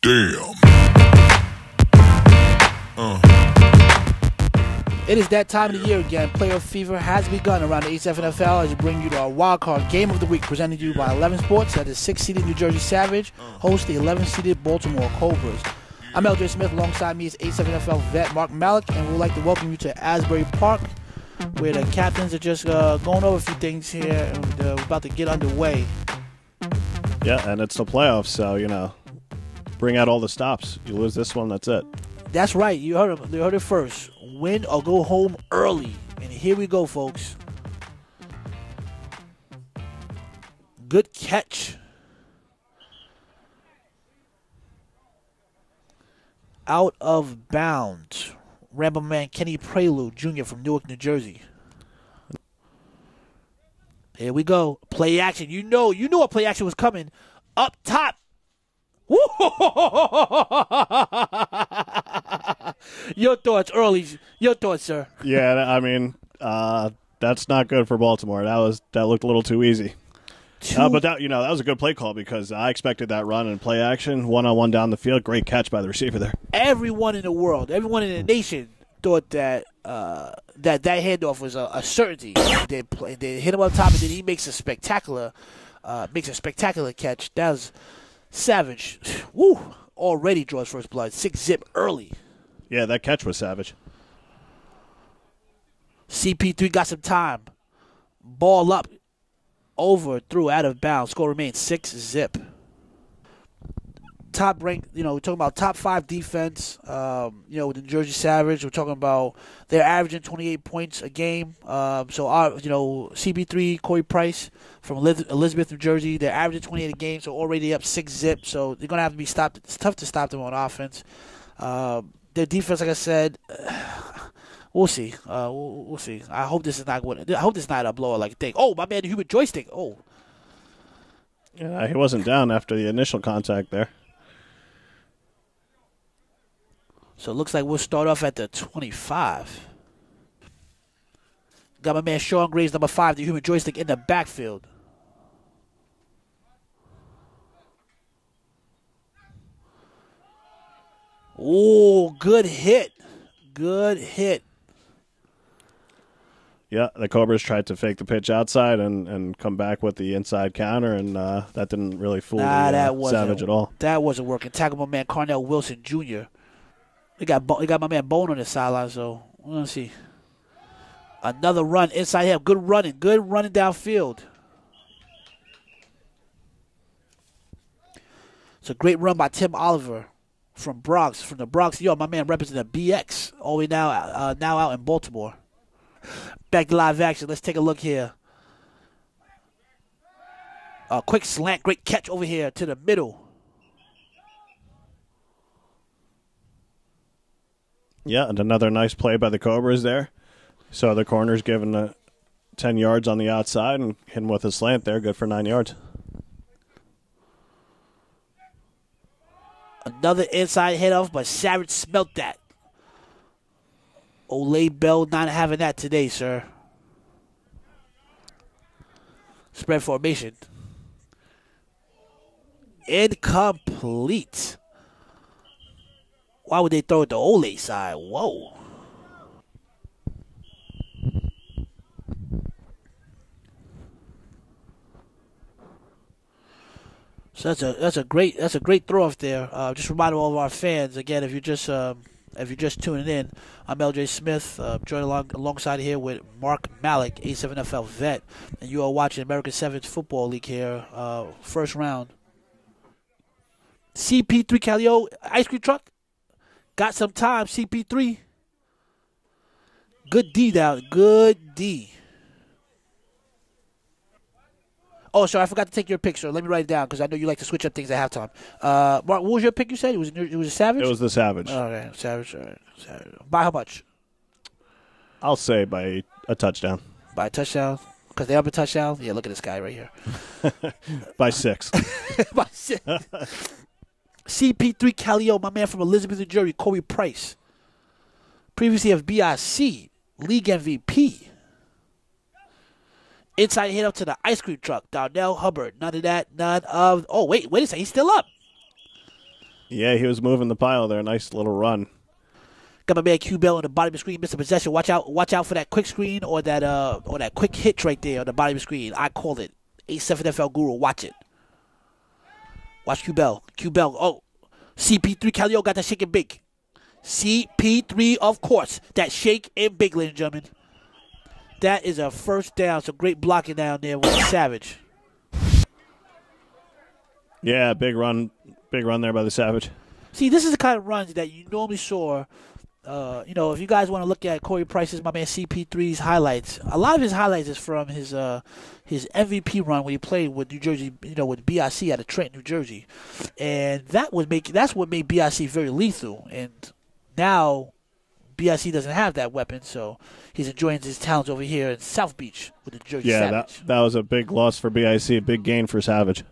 Damn. It is that time of the year again. Playoff fever has begun around the HFNFL as we bring you to our wildcard game of the week, presented to you by 11 Sports. That is 6-seeded New Jersey Savage host the 11-seeded Baltimore Cobras. I'm LJ Smith. Alongside me is HFNFL vet Mark Malik, and we'd like to welcome you to Asbury Park, where the captains are just going over a few things here, and we're about to get underway. Yeah, and it's the playoffs, so, bring out all the stops. You lose this one, that's it. That's right. You heard it first. Win or go home early. And here we go, folks. Good catch. Out of bounds. Rambo man Kenny Prelude Jr. from Newark, New Jersey. Here we go. Play action. You know what play action was coming. Up top. Your thoughts early. Your thoughts, sir. Yeah, I mean, that's not good for Baltimore. That looked a little too easy. But that was a good play call because I expected that run and play action, one-on-one down the field. Great catch by the receiver there. Everyone in the world, everyone in the nation thought that that handoff was a certainty. They hit him up top, and then he makes a spectacular catch. That was savage. Woo! Already draws first blood. 6-zip early. Yeah, that catch was savage. CP3 got some time. Ball up. Over, through, out of bounds. Score remains 6-zip. Top rank, we're talking about top 5 defense. With the New Jersey Savage, we're talking about they're averaging 28 points a game. So our, CP3, Corey Price from Elizabeth, New Jersey, they're averaging 28 a game, so already up 6-zip. So they're gonna have to be stopped. It's tough to stop them on offense. Their defense, like I said. We'll see. We'll see. I hope this is not a blower like a thing. Oh, my man, the human joystick. Oh. Yeah, he wasn't down after the initial contact there. So it looks like we'll start off at the 25. Got my man Sean Graves, number 5, the human joystick in the backfield. Oh, good hit. Good hit. Yeah, the Cobras tried to fake the pitch outside and come back with the inside counter, and that didn't really fool Savage at all. That wasn't working. Tackle my man Carnell Wilson Jr. They got my man Bone on the sideline, so we're going to see. Another run inside him. Good running downfield. It's a great run by Tim Oliver from the Bronx. Yo, my man representing BX all the way now out in Baltimore. Back to live action. Let's take a look here. A quick slant. Great catch over here to the middle. Yeah, and another nice play by the Cobras there. So the corner's given 10 yards on the outside and hit him with a slant there. Good for 9 yards. Another inside hit off, but Savage smelt that. Olay Bell not having that today, sir. Spread formation. Incomplete. Why would they throw it to Olay side? Whoa. So that's a great throw off there. Just remind all of our fans again, if you're just tuning in, I'm LJ Smith, joined alongside here with Mark Malik, A7FL vet, and you are watching American Sevens Football League here, first round. CP3 Calio, ice cream truck, got some time. CP3, good D down, good D. Oh, sorry, I forgot to take your picture. Let me write it down because I know you like to switch up things at halftime. Mark, what was your pick you said? It was a Savage? It was the Savage. Okay, Savage. All right. Savage. By how much? I'll say by a touchdown. By a touchdown? Because they up a touchdown? Yeah, look at this guy right here. By 6. By 6. CP3 Calio, my man from Elizabeth, New Jersey, Corey Price. Previously of BIC, league MVP. Inside hit up to the ice cream truck. Darnell Hubbard. None of that. None of. Oh, wait a second. He's still up. Yeah, he was moving the pile there. Nice little run. Got my man Q Bell on the bottom of the screen, missed a possession. Watch out for that quick screen or that quick hitch right there on the bottom of the screen. I called it. 8-7 FL Guru, watch it. Watch Q Bell. Oh, CP3 Calio got that shake and bake. CP3, of course. That shake and bake, ladies and gentlemen. That is a first down. So great blocking down there with Savage. Yeah, big run there by the Savage. See, this is the kind of runs that you normally saw. If you guys want to look at Corey Price's, my man CP3's highlights, a lot of his highlights is from his MVP run when he played with New Jersey, with BIC out of Trenton, New Jersey, and that's what made BIC very lethal. And now BIC doesn't have that weapon, so he's enjoying his talents over here in South Beach with the Jersey Savage. That was a big loss for BIC, a big gain for Savage.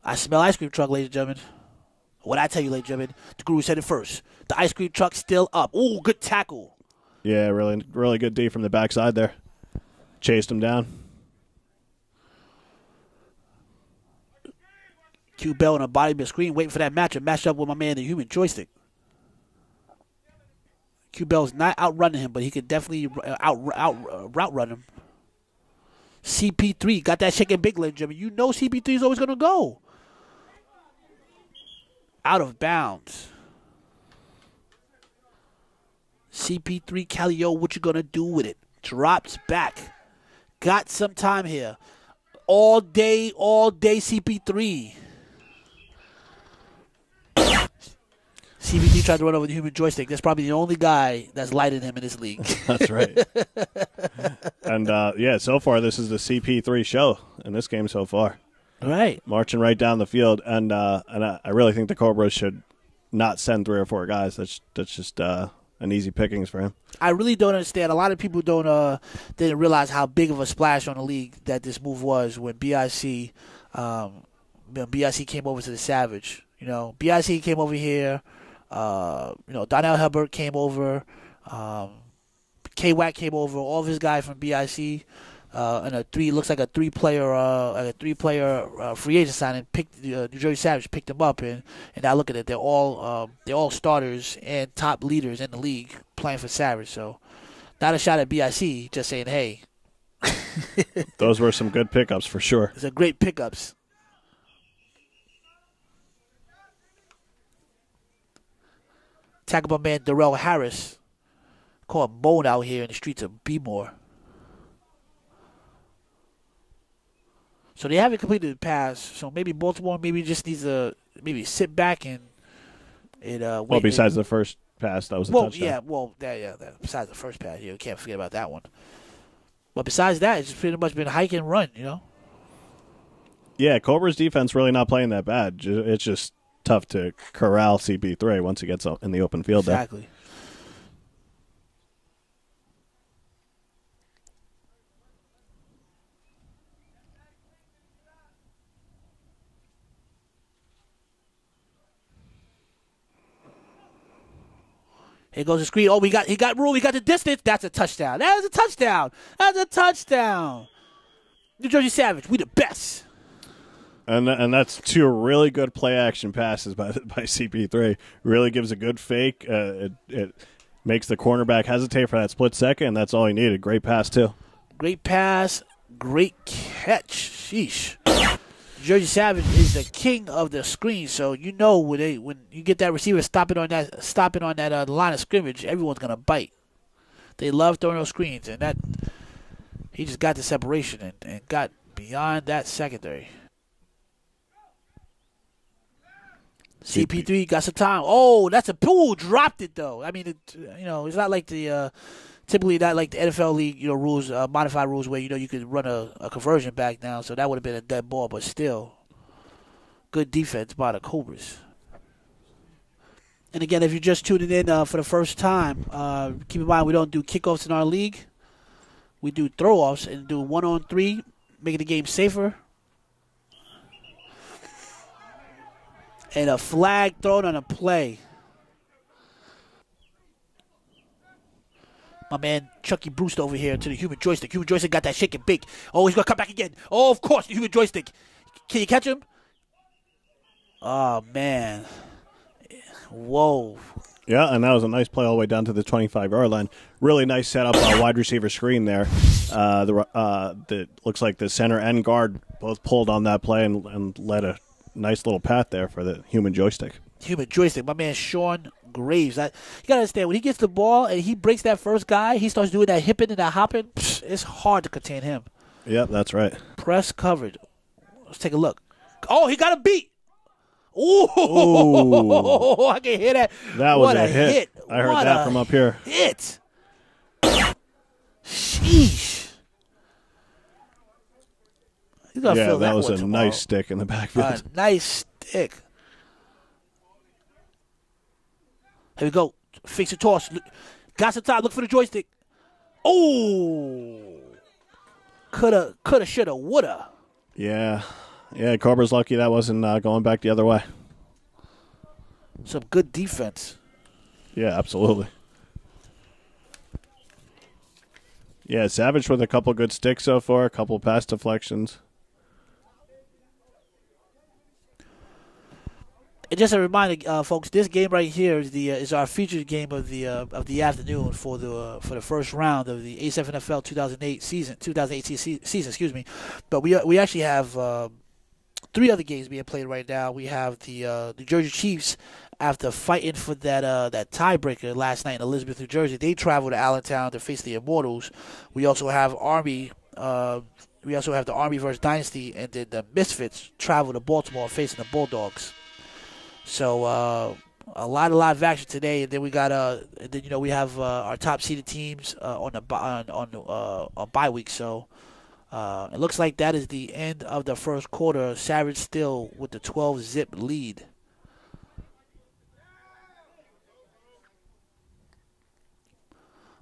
I smell ice cream truck, ladies and gentlemen. What I tell you, ladies and gentlemen, the Guru said it first. The ice cream truck's still up. Ooh, good tackle. Yeah, really, really good D from the backside there. Chased him down. Q Bell on the bottom of the screen waiting for that matchup. Matched up with my man, the human joystick. Q Bell's not outrunning him, but he could definitely route run him. CP3 got that shaking big, ladies and gentlemen. You know CP3 is always going to go. Out of bounds. CP3 Calio, what you going to do with it? Drops back. Got some time here. All day CP3. CP3 tried to run over the human joystick. That's probably the only guy that's lighter than him in this league. That's right. And, so far this is the CP3 show in this game so far. Right. Marching right down the field. And I really think the Cobras should not send 3 or 4 guys. That's just an easy pickings for him. I really don't understand. A lot of people didn't realize how big of a splash on the league that this move was when BIC came over to the Savage. BIC came over here. Donnell Hubbard came over. K-Wack came over. All of his guys from BIC. And looks like a three-player free agent signing. New Jersey Savage picked them up, and now look at it. They're all starters and top leaders in the league playing for Savage. So, not a shot at BIC. Just saying, hey. Those were some good pickups for sure. Those are great pickups. Tackle my man Darrell Harris. Call him Bone out here in the streets of Bmore. So they haven't completed the pass. So maybe Baltimore just needs to sit back and wait. Well, besides the first pass, that was a touchdown. Besides the first pass, you can't forget about that one. But besides that, it's pretty much been hike and run, Yeah, Cobra's defense really not playing that bad. It's just tough to corral CP3 once he gets in the open field. Exactly. There. Here goes the screen. Oh, he got room. He got the distance. That's a touchdown. That is a touchdown. That's a touchdown. New Jersey Savage, we the best. And that's 2 really good play action passes by CP3. Really gives a good fake. It makes the cornerback hesitate for that split second, and that's all he needed. Great pass too. Great pass. Great catch. Sheesh. Jersey Savage is the king of the screen, so when you get that receiver stopping on that line of scrimmage, everyone's gonna bite. They love throwing those screens, and that he just got the separation and got beyond that secondary. CP3 got some time. Oh, that's a pool. Dropped it though. I mean, it's not like the. Typically, not like the NFL league, rules, modified rules where you could run a conversion back now, so that would have been a dead ball. But still, good defense by the Cobras. And again, if you're just tuning in for the first time, keep in mind we don't do kickoffs in our league. We do throw-offs and do 1-on-3, making the game safer. And a flag thrown on a play. My man Chucky Brewster over here to the human joystick. Human joystick got that shake and bake. Oh, he's going to come back again. Oh, of course, the human joystick. Can you catch him? Oh, man. Whoa. Yeah, and that was a nice play all the way down to the 25-yard line. Really nice setup, wide receiver screen there. The looks like the center and guard both pulled on that play and led a nice little path there for the human joystick. Human joystick. My man Sean Graves. You got to understand, when he gets the ball and he breaks that first guy, he starts doing that hipping and that hopping, it's hard to contain him. Yep, that's right. Press coverage. Let's take a look. Oh, he got a beat. Ooh, I can hear that. That was a hit. I heard that from up here. Hit. Sheesh. Yeah, that was a nice stick in the backfield. A nice stick. Here we go. Fix the toss. Got some time. Look for the joystick. Oh. Coulda, shoulda, woulda. Yeah. Yeah, Cobra's lucky that wasn't going back the other way. Some good defense. Yeah, absolutely. Yeah, Savage with a couple good sticks so far, a couple pass deflections. And just a reminder, folks, this game right here is our featured game of the afternoon for the first round of the A7NFL 2018 season. Excuse me, but we actually have 3 other games being played right now. We have the New Jersey Chiefs, after fighting for that tiebreaker last night in Elizabeth, New Jersey. They travel to Allentown to face the Immortals. We also have Army. We also have the Army versus Dynasty, and then the Misfits travel to Baltimore facing the Bulldogs. So a lot of action today, and then we got and then we have our top seeded teams on bye week. So it looks like that is the end of the first quarter. Savage still with the 12-zip lead.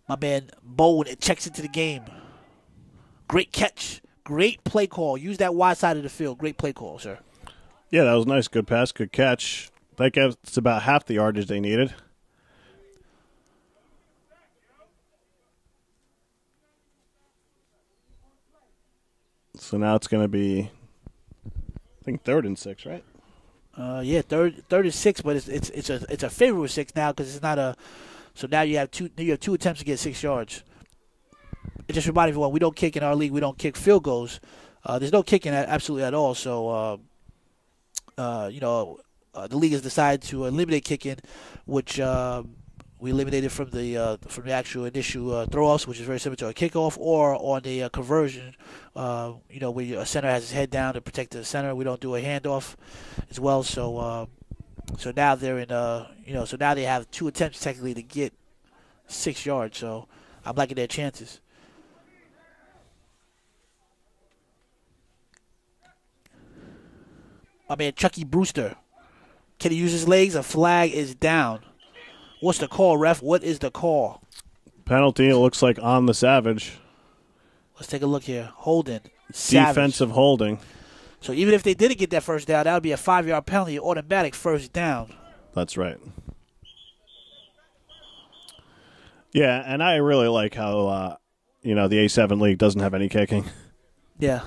My man Bowen checks into the game. Great catch, great play call. Use that wide side of the field. Great play call, sir. Yeah, that was nice. Good pass, good catch. That gets about half the yardage they needed. So now it's going to be, I think, 3rd and 6, right? Yeah, third and 6, but it's a favorable 6 now because it's not a. So now you have two attempts to get 6 yards. It just reminded everyone we don't kick in our league. We don't kick field goals. There's no kicking absolutely at all. So the league has decided to eliminate kicking, which we eliminated from the actual initial throw-offs, which is very similar to a kickoff, or on the conversion, where a center has his head down to protect the center. We don't do a handoff as well. So now they're in so now they have 2 attempts technically to get 6 yards. So I'm liking their chances. My man Chucky Brewster. Can he use his legs? A flag is down. What's the call, ref? What is the call? Penalty, it looks like on the Savage. Let's take a look here. Holding. Savage. Defensive holding. So even if they didn't get that first down, that would be a 5-yard penalty, automatic first down. That's right. Yeah, and I really like how, the A7 League doesn't have any kicking. Yeah.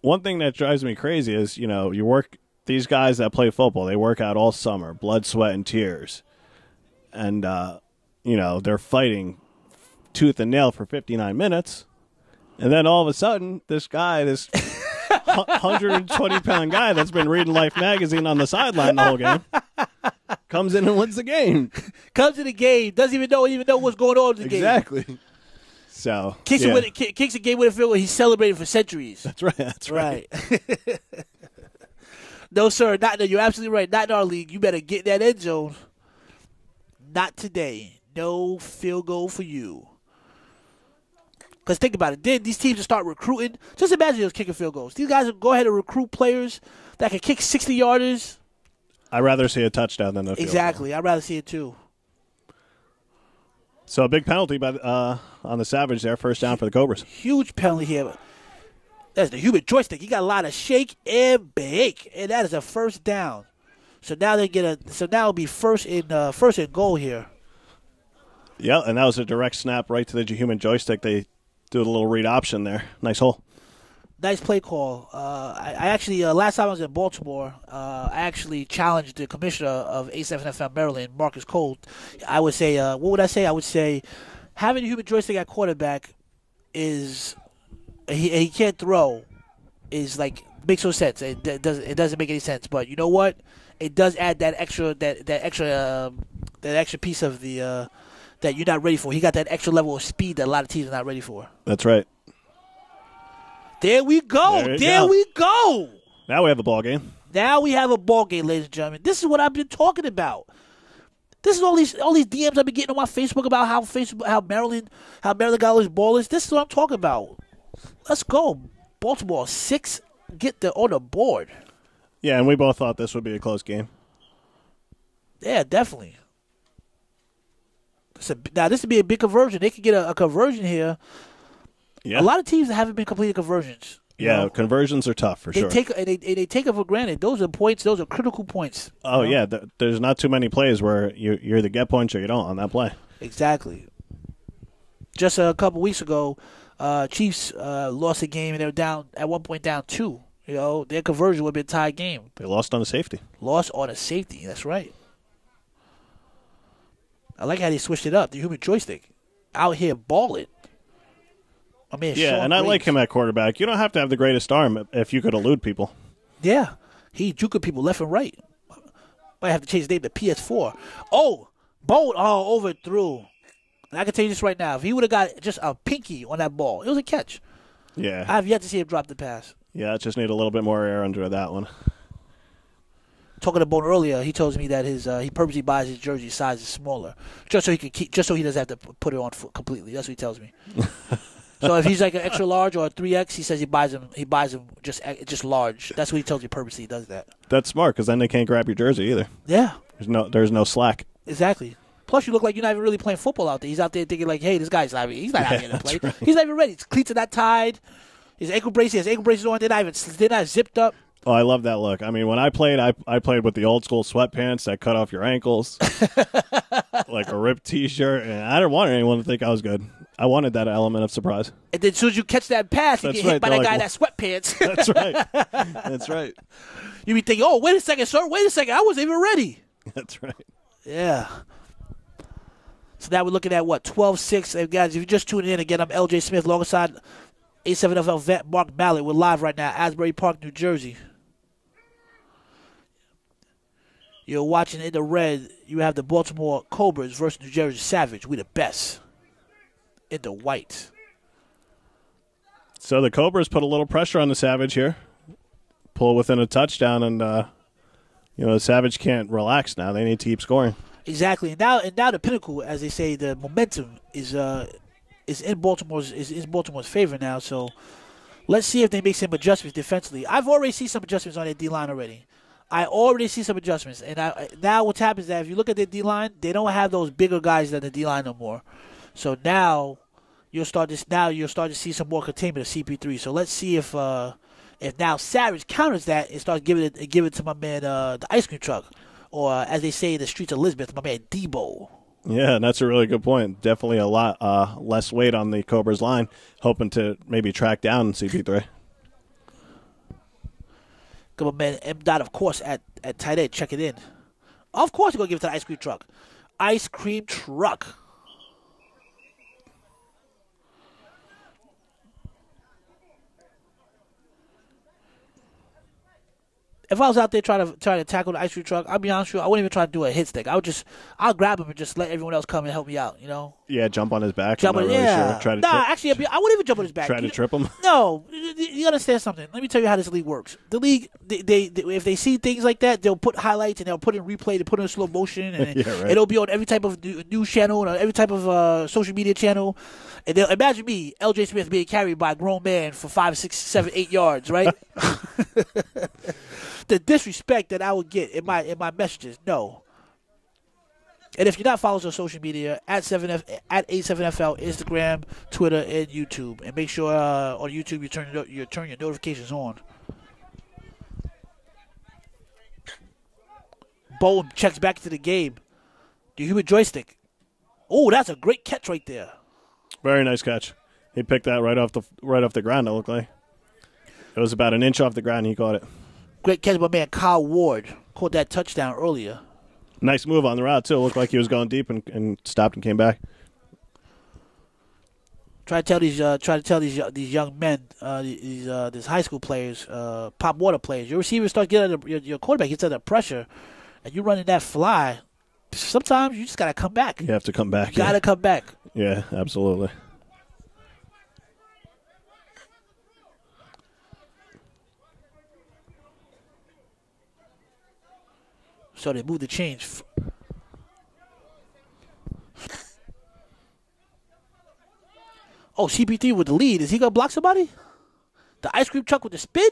One thing that drives me crazy is, these guys that play football, they work out all summer, blood, sweat, and tears. And, they're fighting tooth and nail for 59 minutes. And then all of a sudden, this 120-pound guy that's been reading Life magazine on the sideline the whole game comes in and wins the game. Comes in the game, doesn't even know what's going on in the game. Exactly. So kicks a game with a field where he's celebrating for centuries. That's right. That's right. No, sir. You're absolutely right. Not in our league. You better get in that end zone. Not today. No field goal for you. Because think about it. Then these teams will start recruiting. Just imagine those kicking field goals. These guys will go ahead and recruit players that can kick 60-yarders. I'd rather see a touchdown than a field Exactly. goal. I'd rather see it too. So a big penalty on the Savage there. First down for the Cobras. Huge penalty here. That's the human joystick. He got a lot of shake and bake, and that is a first down. So now it'll be first and goal here. Yeah, and that was a direct snap right to the human joystick. They do a little read option there. Nice hole. Nice play call. I actually, last time I was in Baltimore, I actually challenged the commissioner of A7FM Maryland, Marcus Cole. I would say, what would I say? I would say having a human joystick at quarterback is, he can't throw, is like, makes no sense. It doesn't make any sense. But you know what? It does add that extra piece of the that you're not ready for. He got that extra level of speed that a lot of teams are not ready for. That's right. There we go. There we go. Now we have a ball game. Now we have a ball game, ladies and gentlemen. This is what I've been talking about. This is all these DMs I've been getting on my Facebook about how Maryland got all these ballers. This is what I'm talking about. Let's go, Baltimore 6. Get on the board. Yeah, and we both thought this would be a close game. Yeah, definitely. Now this would be a big conversion. They could get a conversion here. Yeah. A lot of teams haven't been completing conversions. Yeah, conversions are tough for sure. They take it for granted. Those are points. Those are critical points. Oh, yeah. There's not too many plays where you either get points or you don't on that play. Exactly. Just a couple weeks ago, Chiefs lost a game and they were down at one point down 2. You know, their conversion would have been a tied game. They lost on a safety. Lost on a safety. That's right. I like how they switched it up. The human joystick out here balling. I mean, yeah, and I like him at quarterback. You don't have to have the greatest arm if you could elude people. Yeah, he juking people left and right. Might have to change his name to PS4. Oh, Bolt overthrew. And I can tell you this right now. If he would have got just a pinky on that ball, it was a catch. Yeah. I have yet to see him drop the pass. Yeah, I just need a little bit more air under that one. Talking to Bone earlier, he tells me that he purposely buys his jersey size is smaller, just so he doesn't have to put it on completely. That's what he tells me. So if he's like an extra large or a 3X, he says he buys him just large. That's what he tells you purposely. He does that. That's smart because then they can't grab your jersey either. Yeah. There's no slack. Exactly. Plus, you look like you're not even really playing football out there. He's out there thinking like, hey, this guy's not out here to play. Right. He's not even ready. His cleats are not tied. His ankle brace, he has ankle braces on. They're not zipped up. Oh, I love that look. I mean, when I played, I played with the old school sweatpants that cut off your ankles, like a ripped T-shirt, and I didn't want anyone to think I was good. I wanted that element of surprise. And then as soon as you catch that pass, you get hit by that guy in that sweatpants. That's right. That's right. You be thinking, oh, wait a second, sir. Wait a second. I wasn't even ready. That's right. Yeah. So now we're looking at, 12-6. Hey, guys, if you're just tuning in, again, I'm LJ Smith alongside A7FL vet Mark Mallett. We're live right now, Asbury Park, New Jersey. You're watching in the red. You have the Baltimore Cobras versus New Jersey Savage. We the best. In the white. So the Cobras put a little pressure on the Savage here. Pull within a touchdown, and the Savage can't relax now. They need to keep scoring. Exactly. And now the pinnacle, as they say, the momentum is in Baltimore's favor now. So let's see if they make some adjustments defensively. I've already seen some adjustments on their D-line already. I already see some adjustments. And now what's happened is that if you look at their D-line, they don't have those bigger guys than the D-line no more. So now you'll start to see some more containment of CP3. So let's see if now Savage counters that and starts giving it to my man the ice cream truck, or as they say in the streets of Elizabeth, my man Debo. Yeah, and that's a really good point. Definitely a lot less weight on the Cobras line, hoping to maybe track down CP3. Come on, man. M. Dot, of course, at tight end, check it in. Of course, you're going to give it to the ice cream truck. Ice cream truck. If I was out there trying to tackle the ice cream truck, I'll be honest with you, I wouldn't even try to do a hit stick. I'll grab him and just let everyone else come and help me out, you know? Yeah, jump on his back. Jump on, really yeah. Sure. Actually, I wouldn't even jump on his back. Try to trip him? No. You understand something. Let me tell you how this league works. The league, they if they see things like that, they'll put highlights and they'll put in replay, they put in slow motion, and yeah, right. It'll be on every type of news channel and every type of social media channel. And they'll imagine me, LJ Smith, being carried by a grown man for 5, 6, 7, 8 yards, right? The disrespect that I would get in my messages, no. And if you're not following us on social media, at A7FL, Instagram, Twitter, and YouTube, and make sure on YouTube you turn your notifications on. Bowen checks back into the game. The human joystick. Oh, that's a great catch right there. Very nice catch. He picked that right off the ground. It looked like. It was about an inch off the ground. And he caught it. Great catch by man Kyle Ward. Caught that touchdown earlier. Nice move on the route, too. It looked like he was going deep and stopped and came back. Try to tell these young men, these high school players, pop water players. Your receiver starts getting your quarterback gets under pressure, and you running that fly. Sometimes you just gotta come back. You have to come back. Gotta come back. Yeah, absolutely. So they moved the change. Oh, CP3 with the lead. Is he going to block somebody? The ice cream truck with the spin?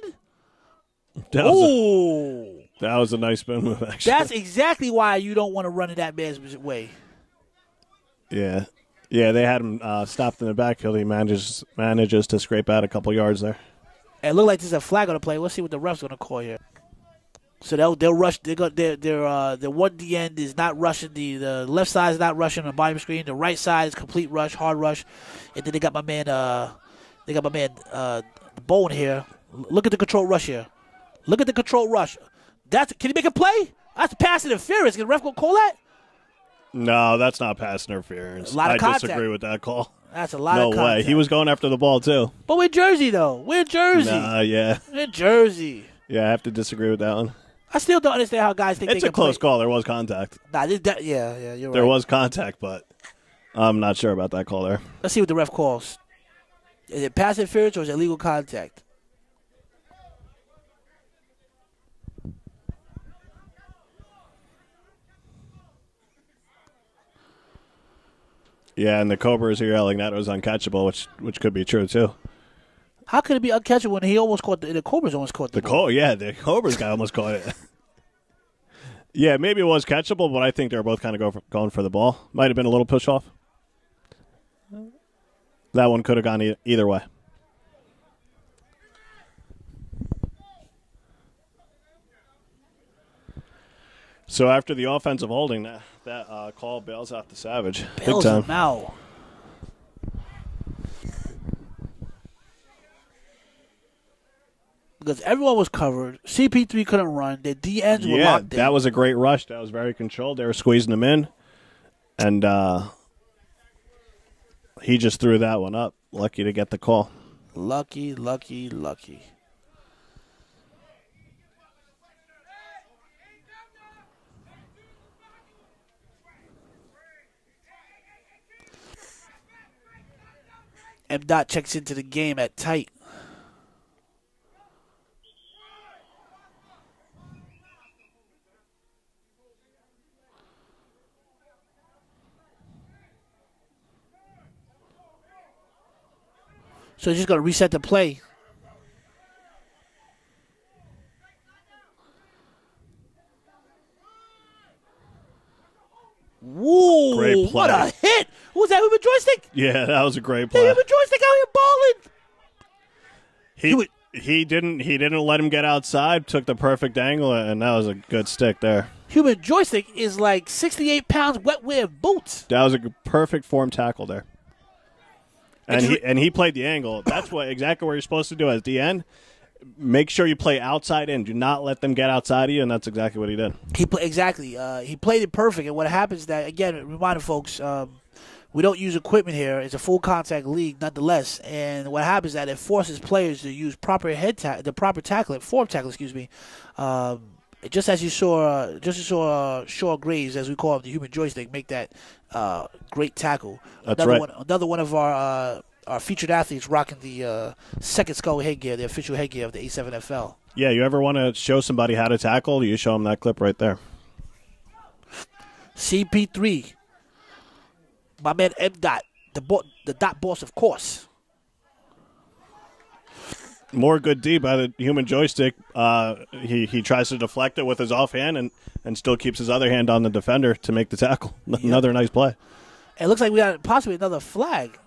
That was a nice spin move, actually. That's exactly why you don't want to run in that man's way. Yeah. Yeah, they had him stopped in the backfield. He manages to scrape out a couple yards there. And it looked like there's a flag on the play. Let's see what the ref's going to call here. So they'll rush. Their one D end is not rushing. The left side is not rushing on the bottom screen. The right side is complete rush, hard rush. And then they got my man. Bowen here. Look at the control rush here. Look at the control rush. Can he make a play? That's pass interference. Can the ref gonna call that? No, that's not pass interference. A lot of contact. I disagree with that call. That's a lot of contact. No way. He was going after the ball too. But we're Jersey though. We're Jersey. Yeah. We're Jersey. Yeah, I have to disagree with that one. I still don't understand how guys think it's they a close call. There was contact. Nah, you're right. There was contact, but I'm not sure about that call there. Let's see what the ref calls. Is it pass interference or is it illegal contact? Yeah, and the Cobras are yelling that it was uncatchable, which could be true too. How could it be uncatchable when he almost caught the Cobras almost caught the ball? The Cobras guy almost caught it. Yeah, maybe it was catchable, but I think they were both kind of going for the ball. Might have been a little push off. That one could have gone either way. So after the offensive holding, that call bails out the Savage. Bails him out. Because everyone was covered. CP3 couldn't run. The DNs were locked in. Yeah, that was a great rush. That was very controlled. They were squeezing him in. And he just threw that one up. Lucky to get the call. Lucky, lucky, lucky. M. checks into the game at tight. So he's just going to reset the play. Whoa, great play. What a hit. Who was that, with a joystick? Yeah, that was a great play. They have a joystick out here balling. He didn't let him get outside, took the perfect angle, and that was a good stick there. Human joystick is like 68 pounds wetwear boots. That was a perfect form tackle there. And he played the angle. That's exactly what you're supposed to do as DN. Make sure you play outside in. Do not let them get outside of you, and that's exactly what he did. He played it perfect, and what happens is that, again, reminding folks, we don't use equipment here. It's a full contact league, nonetheless. And what happens is that it forces players to use proper form tackle. Just as you saw Shaw Graves, as we call him, the human joystick, make that great tackle. That's right. Another one of our featured athletes rocking the second skull headgear, the official headgear of the A7FL. Yeah, you ever want to show somebody how to tackle, you show them that clip right there. CP3. My man M. the dot boss, of course. More good D by the human joystick. He tries to deflect it with his offhand and still keeps his other hand on the defender to make the tackle. Another nice play. It looks like we got possibly another flag.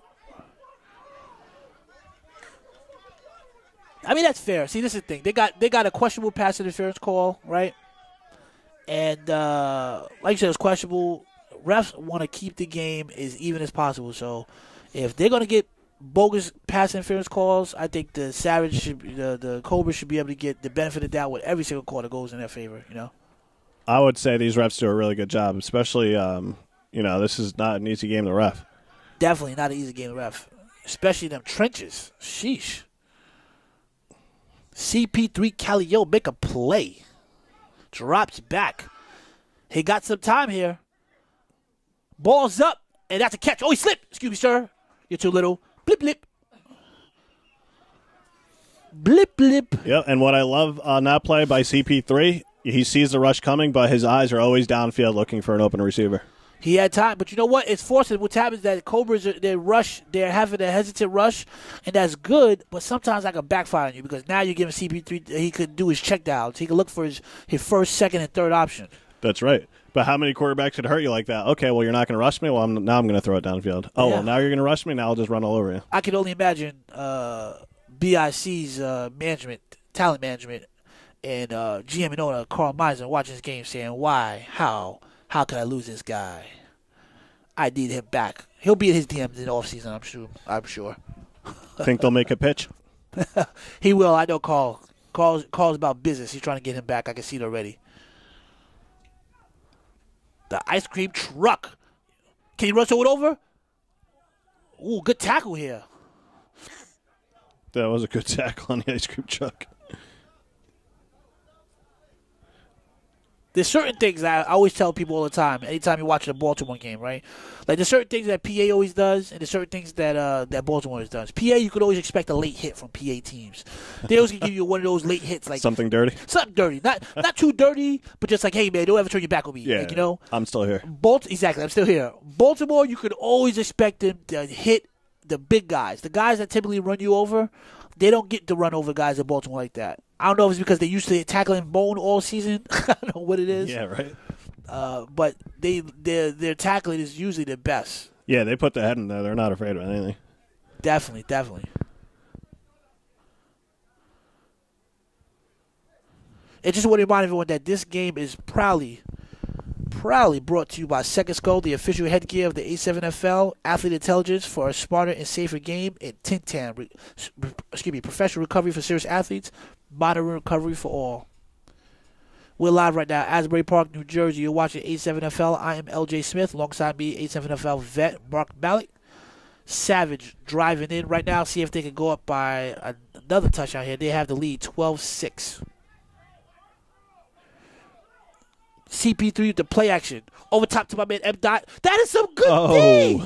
I mean, that's fair. See, this is the thing. They got a questionable pass interference call, right? And like you said, it's questionable. Refs want to keep the game as even as possible. So if they're going to get bogus pass interference calls. I think the Savage the Cobra should be able to get the benefit of the doubt with every single call that goes in their favor. I would say these refs do a really good job, especially this is not an easy game to ref. Definitely not an easy game to ref, especially them trenches. Sheesh. CP3 Kaleo make a play. Drops back. He got some time here. Ball's up, and that's a catch. Oh, he slipped. Excuse me, sir. You're too little. Blip, blip. Blip, blip. Yeah, and what I love on that play by CP3, he sees the rush coming, but his eyes are always downfield looking for an open receiver. He had time, but you know what? It's fortunate. What happens is that Cobras, they're having a hesitant rush, and that's good, but sometimes that can backfire on you because now you're giving CP3, he could do his check downs. He could look for his first, second, and third option. That's right. But how many quarterbacks could hurt you like that? Okay, well, you're not going to rush me? Well, now I'm going to throw it downfield. Oh, well, now you're going to rush me? Now I'll just run all over you. I can only imagine BIC's talent management, and GM and owner Carl Meisen watching this game saying, why, how could I lose this guy? I need him back. He'll be in his DMs in the offseason, I'm sure. Think they'll make a pitch? He will. I know Carl. Carl's about business. He's trying to get him back. I can see it already. The ice cream truck. Can you run someone over? Ooh, good tackle here. That was a good tackle on the ice cream truck. There's certain things that I always tell people all the time, anytime you're watching a Baltimore game, right? Like, there's certain things that PA always does, and there's certain things that Baltimore always does. PA, you could always expect a late hit from PA teams. They always give you one of those late hits. Like something dirty? Something dirty. Not too dirty, but just like, hey, man, don't ever turn your back on me. Yeah, like, I'm still here. Exactly, I'm still here. Baltimore, you could always expect them to hit the big guys. The guys that typically run you over, they don't get to run over guys in Baltimore like that. I don't know if it's because they used to tackling bone all season. I don't know what it is. Yeah, right. But their tackling is usually the best. Yeah, they put the head in there. They're not afraid of anything. Definitely. It just want to remind everyone that this game is proudly brought to you by Second Skull, the official headgear of the A7FL, Athlete Intelligence for a smarter and safer game, and Tintan, professional recovery for serious athletes, modern recovery for all. We're live right now, Asbury Park, New Jersey. You're watching A7FL. I am LJ Smith. Alongside me, A7FL vet Mark Malik. Savage driving in right now. See if they can go up by another touchdown here. They have the lead, 12-6. CP3 with the play action. Over top to my man M. Dot. That is some good D.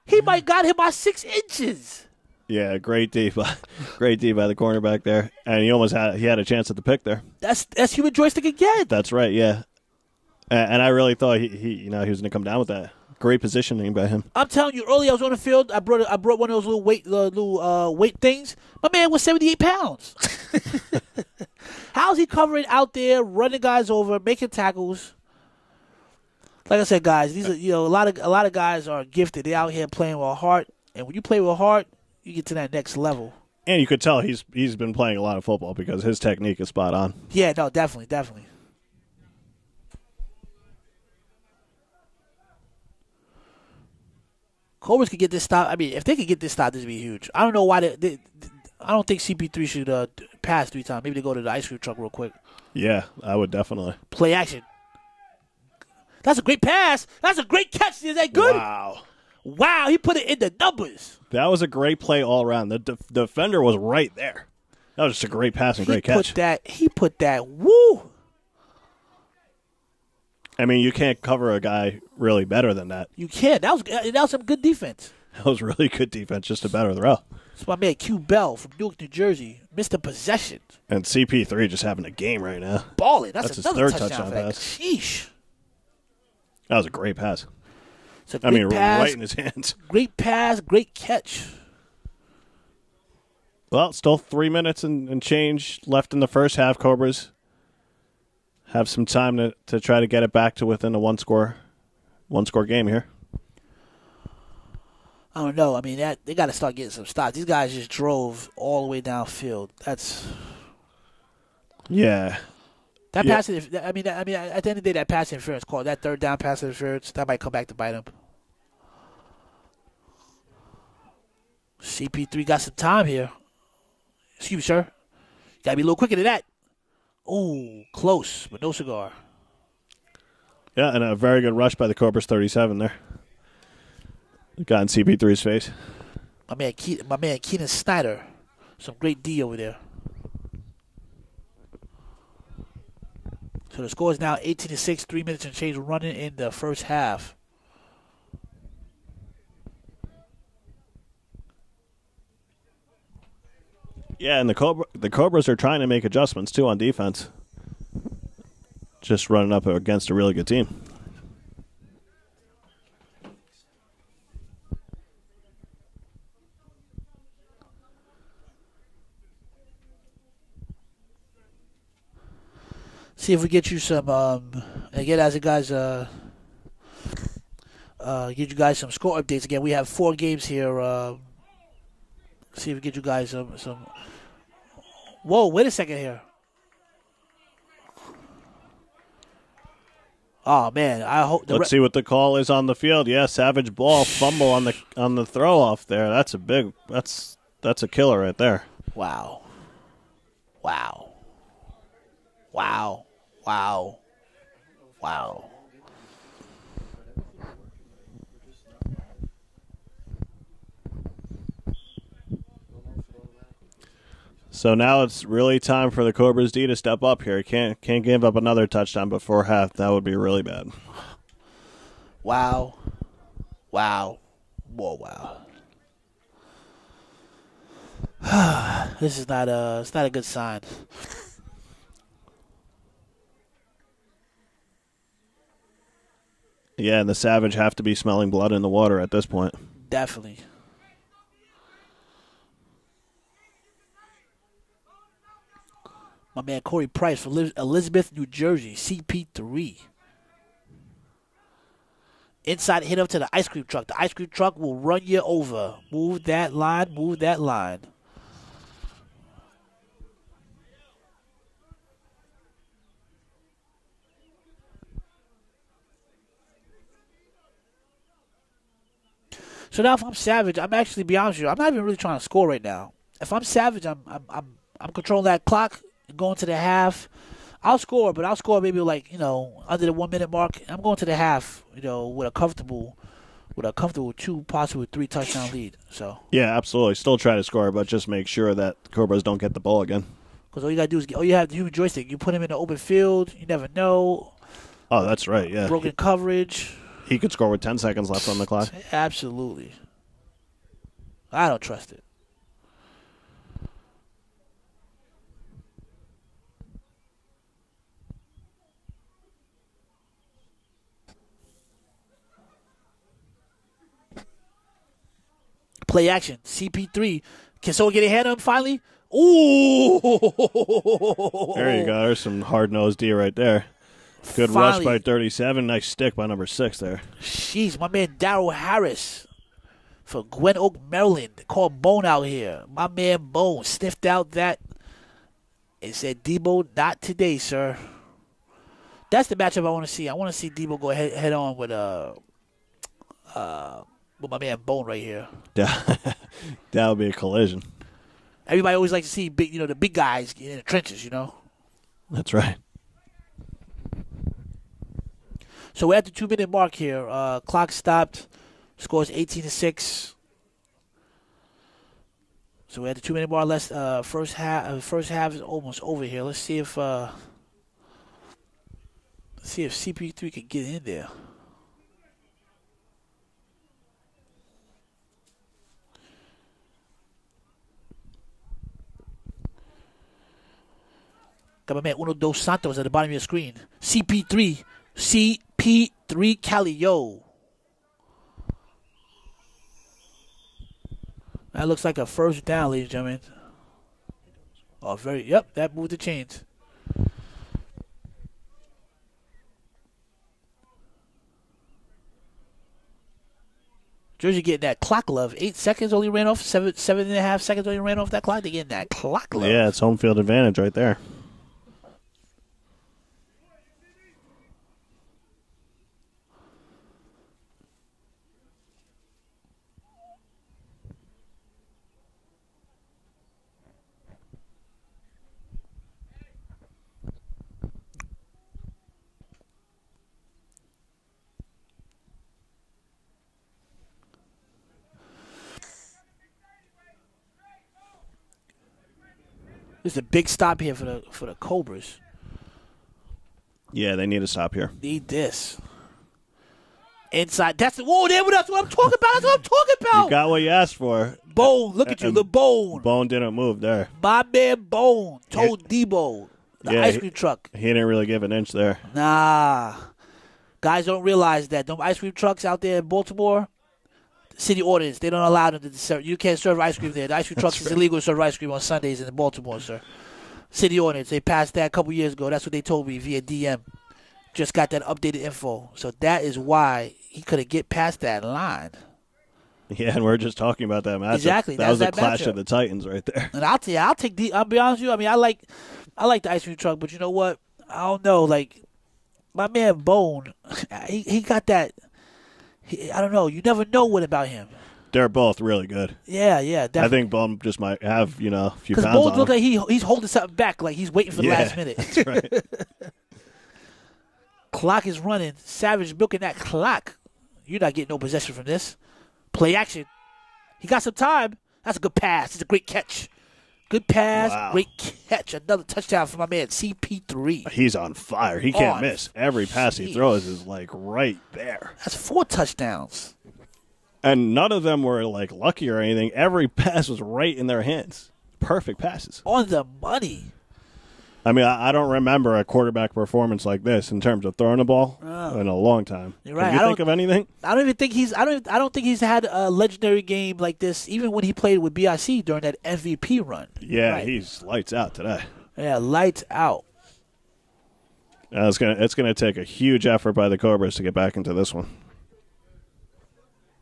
He might got him by 6 inches. Yeah, great D by the cornerback there. And he had a chance at the pick there. That's human joystick again. That's right, yeah. And I really thought he was going to come down with that. Great positioning by him. I'm telling you, earlier I was on the field. I brought one of those little weight things. My man was 78 pounds. How's he covering out there, running guys over, making tackles? Like I said, guys, these are a lot of guys are gifted. They're out here playing with heart, and when you play with heart, you get to that next level. And you could tell he's been playing a lot of football because his technique is spot on. Yeah, no, definitely. Cobras could get this stop. I mean, if they could get this stop, this would be huge. I don't know why I don't think CP3 should pass 3 times. Maybe they go to the ice cream truck real quick. Yeah, I would definitely. Play action. That's a great pass. That's a great catch. Is that good? Wow, he put it in the numbers. That was a great play all around. The defender was right there. That was just a great pass and great catch. He put that, woo. I mean, you can't cover a guy really better than that. You can't. That was some good defense. That was really good defense, just a better throw. That's my man Q Bell from Newark, New Jersey. Mr. Possession. And CP3 just having a game right now. Balling. That's his another third touchdown pass. Sheesh. That was a great pass. Pass, right in his hands. Great pass, great catch. Well, still 3 minutes and change left in the first half. Cobras have some time to try to get it back to within a one score game here. I don't know. I mean, they got to start getting some stops. These guys just drove all the way downfield. Yeah. Pass. I mean, at the end of the day, that pass interference call, that third down pass interference, that might come back to bite them. CP3 got some time here. Excuse me, sir. Gotta be a little quicker than that. Ooh, close, but no cigar. Yeah, and a very good rush by the Cobras 37 there. Got in CP3's face. My man Keenan Snyder. Some great D over there. So the score is now 18-6, 3 minutes and change running in the first half. Yeah, and the Cobras are trying to make adjustments, too, on defense. Just running up against a really good team. See if we get you some, again, as the guys, get you guys some score updates. Again, we have 4 games here. See if we get you guys some. Whoa, wait a second here. Oh man, I hope. Let's see what the call is on the field. Yeah, Savage ball fumble on the throw off there. That's a killer right there. Wow. Wow. Wow. Wow. Wow. So now it's really time for the Cobras D to step up here. Can't give up another touchdown before half. That would be really bad. Wow. Wow. Whoa, wow. This is not it's not a good sign. Yeah, and the Savage have to be smelling blood in the water at this point. Definitely. My man Corey Price from Elizabeth, New Jersey, CP3. Inside hit up to the ice cream truck. The ice cream truck will run you over. Move that line, move that line. So now if I'm Savage, I'm actually, be honest with you, I'm not even really trying to score right now. If I'm Savage, I'm controlling that clock and going to the half. I'll score, but I'll score maybe like, under the 1 minute mark. I'm going to the half, with a comfortable 2, possibly 3 touchdown lead. So yeah, absolutely. Still try to score, but just make sure that the Cobras don't get the ball again. Because all you gotta do is you have the human joystick. You put him in the open field. You never know. Oh, that's right. Yeah, broken coverage. He could score with 10 seconds left on the clock. Absolutely. I don't trust it. Play action. CP3. Can someone get a hand on him finally? Ooh! There you go. There's some hard-nosed D right there. Good rush by 37. Nice stick by number 6 there. Jeez, my man Darryl Harris from Gwen Oak, Maryland. Called Bone out here. My man Bone sniffed out that and said, Debo, not today, sir. That's the matchup I want to see. I want to see Debo go head on with my man Bone right here. That would be a collision. Everybody always likes to see the big guys in the trenches, That's right. So we're at the 2 minute mark here. Clock stopped. Scores 18-6. So we're at the 2 minute mark. First half is almost over here. Let's see if CP3 can get in there. Got my man Uno Dos Santos at the bottom of your screen. CP3 Cali, yo. That looks like a first down, ladies and gentlemen. Oh, yep, that moved the chains. Jersey getting that clock love. 8 seconds only ran off. 7.5 seconds only ran off that clock. They're getting that clock love. Yeah, it's home field advantage right there. This is a big stop here for the Cobras. Yeah, they need to stop here. Need this. Inside. That's what I'm talking about. That's what I'm talking about. You got what you asked for. Bone. Look at you. The Bone. Bone didn't move there. My man Bone told Debo. The ice cream truck. He didn't really give an inch there. Nah. Guys don't realize that. Them ice cream trucks out there in Baltimore, city ordinance, they don't allow them to serve. You can't serve ice cream there. The ice cream trucks is illegal to serve ice cream on Sundays in Baltimore, sir. City ordinance. They passed that a couple years ago. That's what they told me via DM. Just got that updated info. So that is why he couldn't get past that line. Yeah, and we're just talking about that matchup. Exactly. That was a that clash matchup. of the Titans right there. And I'll be honest with you. I mean, I like the ice cream truck, but you know what? I don't know. Like, my man Bone, he got that. I don't know. You never know what about him. They're both really good. Yeah, definitely. I think Bone just might have, a few Because pounds Bone on look him. like he's holding something back, like he's waiting for the last minute. That's right. Clock is running. Savage milking that clock. You're not getting no possession from this. Play action. He got some time. That's a good pass. It's a great catch. Good pass. Wow. Great catch. Another touchdown for my man, CP3. He's on fire. He can't miss. Every pass he throws is, right there. That's 4 touchdowns. And none of them were, lucky or anything. Every pass was right in their hands. Perfect passes. On the money. I mean, I don't remember a quarterback performance like this in terms of throwing the ball in a long time. You're right. Can you think of anything? I don't think he's had a legendary game like this, even when he played with BIC during that MVP run. Yeah, right. He's lights out today. Yeah, lights out. It's gonna take a huge effort by the Cobras to get back into this one.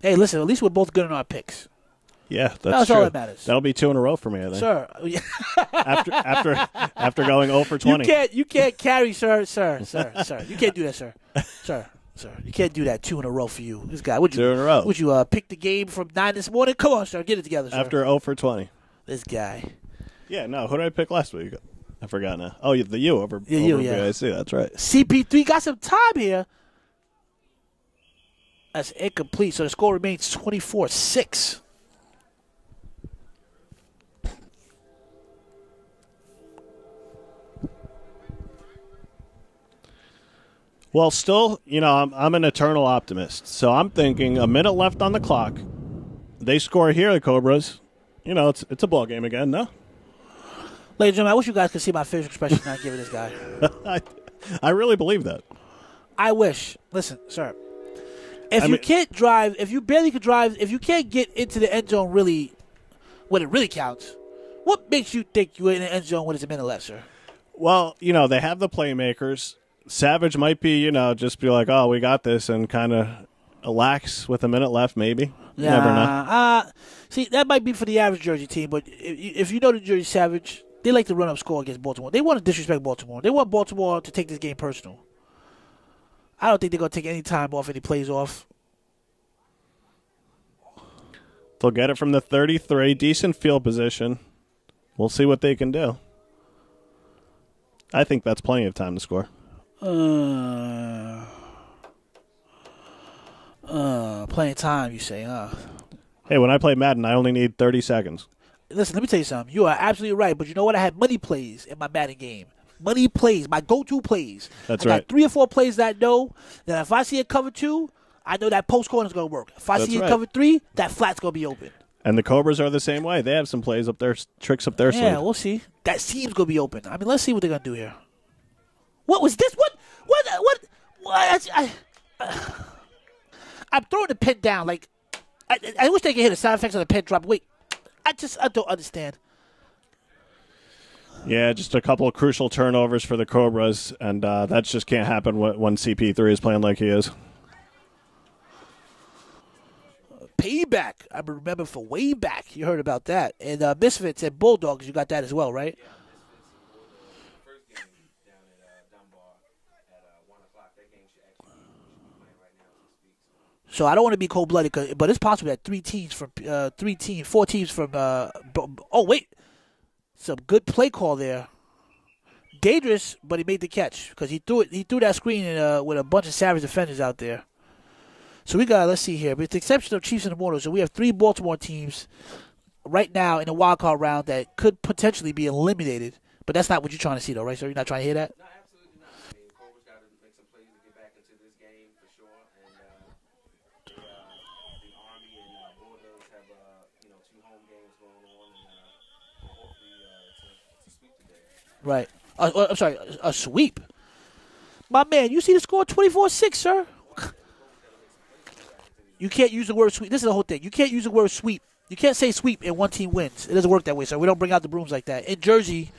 Hey, listen, at least we're both good in our picks. Yeah, that's true. all that matters. That'll be 2 in a row for me, I think. Sir. after going 0 for 20. You can't carry, sir. You can't do that, sir. Sir. You can't do that 2 in a row for you. This guy, 2 in a row. Would you pick the game from 9 this morning? Come on, sir. Get it together, sir. After 0 for 20. This guy. Yeah, no, who did I pick last week? I forgot now. Oh, the U over you, BIC. That's right. CP3 got some time here. That's incomplete, so the score remains 24-6. Well, still, I'm an eternal optimist. So I'm thinking a minute left on the clock. They score here, the Cobras. It's a ball game again, no? Ladies and gentlemen, I wish you guys could see my facial expression not giving this guy. I really believe that. I wish. Listen, sir. If you can't drive, if you barely could drive, if you can't get into the end zone really, when it really counts, what makes you think you're in the end zone when it's a minute left, sir? Well, they have the playmakers. Savage might be, just be like, oh, we got this, and kind of lax with a minute left, maybe. You never know. See, that might be for the average Jersey team, but if you know the Jersey Savage, they like to run up score against Baltimore. They want to disrespect Baltimore. They want Baltimore to take this game personal. I don't think they're going to take any time off, any plays off. They'll get it from the 33, decent field position. We'll see what they can do. I think that's plenty of time to score. Plenty of time, you say, huh? Hey, when I play Madden, I only need 30 seconds. Listen, let me tell you something. You are absolutely right, but you know what? I had money plays in my Madden game. Money plays, my go-to plays. That's I right. got 3 or 4 plays that I know that if I see a cover 2, I know that post corner is going to work. If I see a cover 3, that flat's going to be open. And the Cobras are the same way. They have some plays up there, tricks up their sleeve. Yeah, we'll see. That seam's going to be open. I mean, let's see what they're going to do here. What was this? I'm throwing the pen down. Like, I wish they could hear the sound effects of the pen drop. Wait, I don't understand. Yeah, just a couple of crucial turnovers for the Cobras, and that just can't happen when CP3 is playing like he is. Payback. I remember for way back. You heard about that. And Misfits and Bulldogs, you got that as well, right? First game down at Dunbar at 1 o'clock. That game should actually be playing right now as we speak. So I don't want to be cold-blooded, but it's possible that 4 teams from. Oh wait, some good play call there. Dangerous, but he made the catch because he threw that screen with a bunch of Savage defenders out there. So we got, let's see here. With the exception of Chiefs and Immortals, so we have 3 Baltimore teams right now in the wild card round that could potentially be eliminated. But that's not what you're trying to see, though, right, sir? You're not trying to hear that? No, absolutely not. I mean, Cobra's got to make some plays to get back into this game for sure. And the Army and Bulldogs have, 2 home games going on, and hopefully it's a sweep today. Right. I'm sorry, a sweep. My man, you see the score 24-6, sir? You can't use the word sweep. This is the whole thing. You can't use the word sweep. You can't say sweep and one team wins. It doesn't work that way, sir. We don't bring out the brooms like that. In Jersey,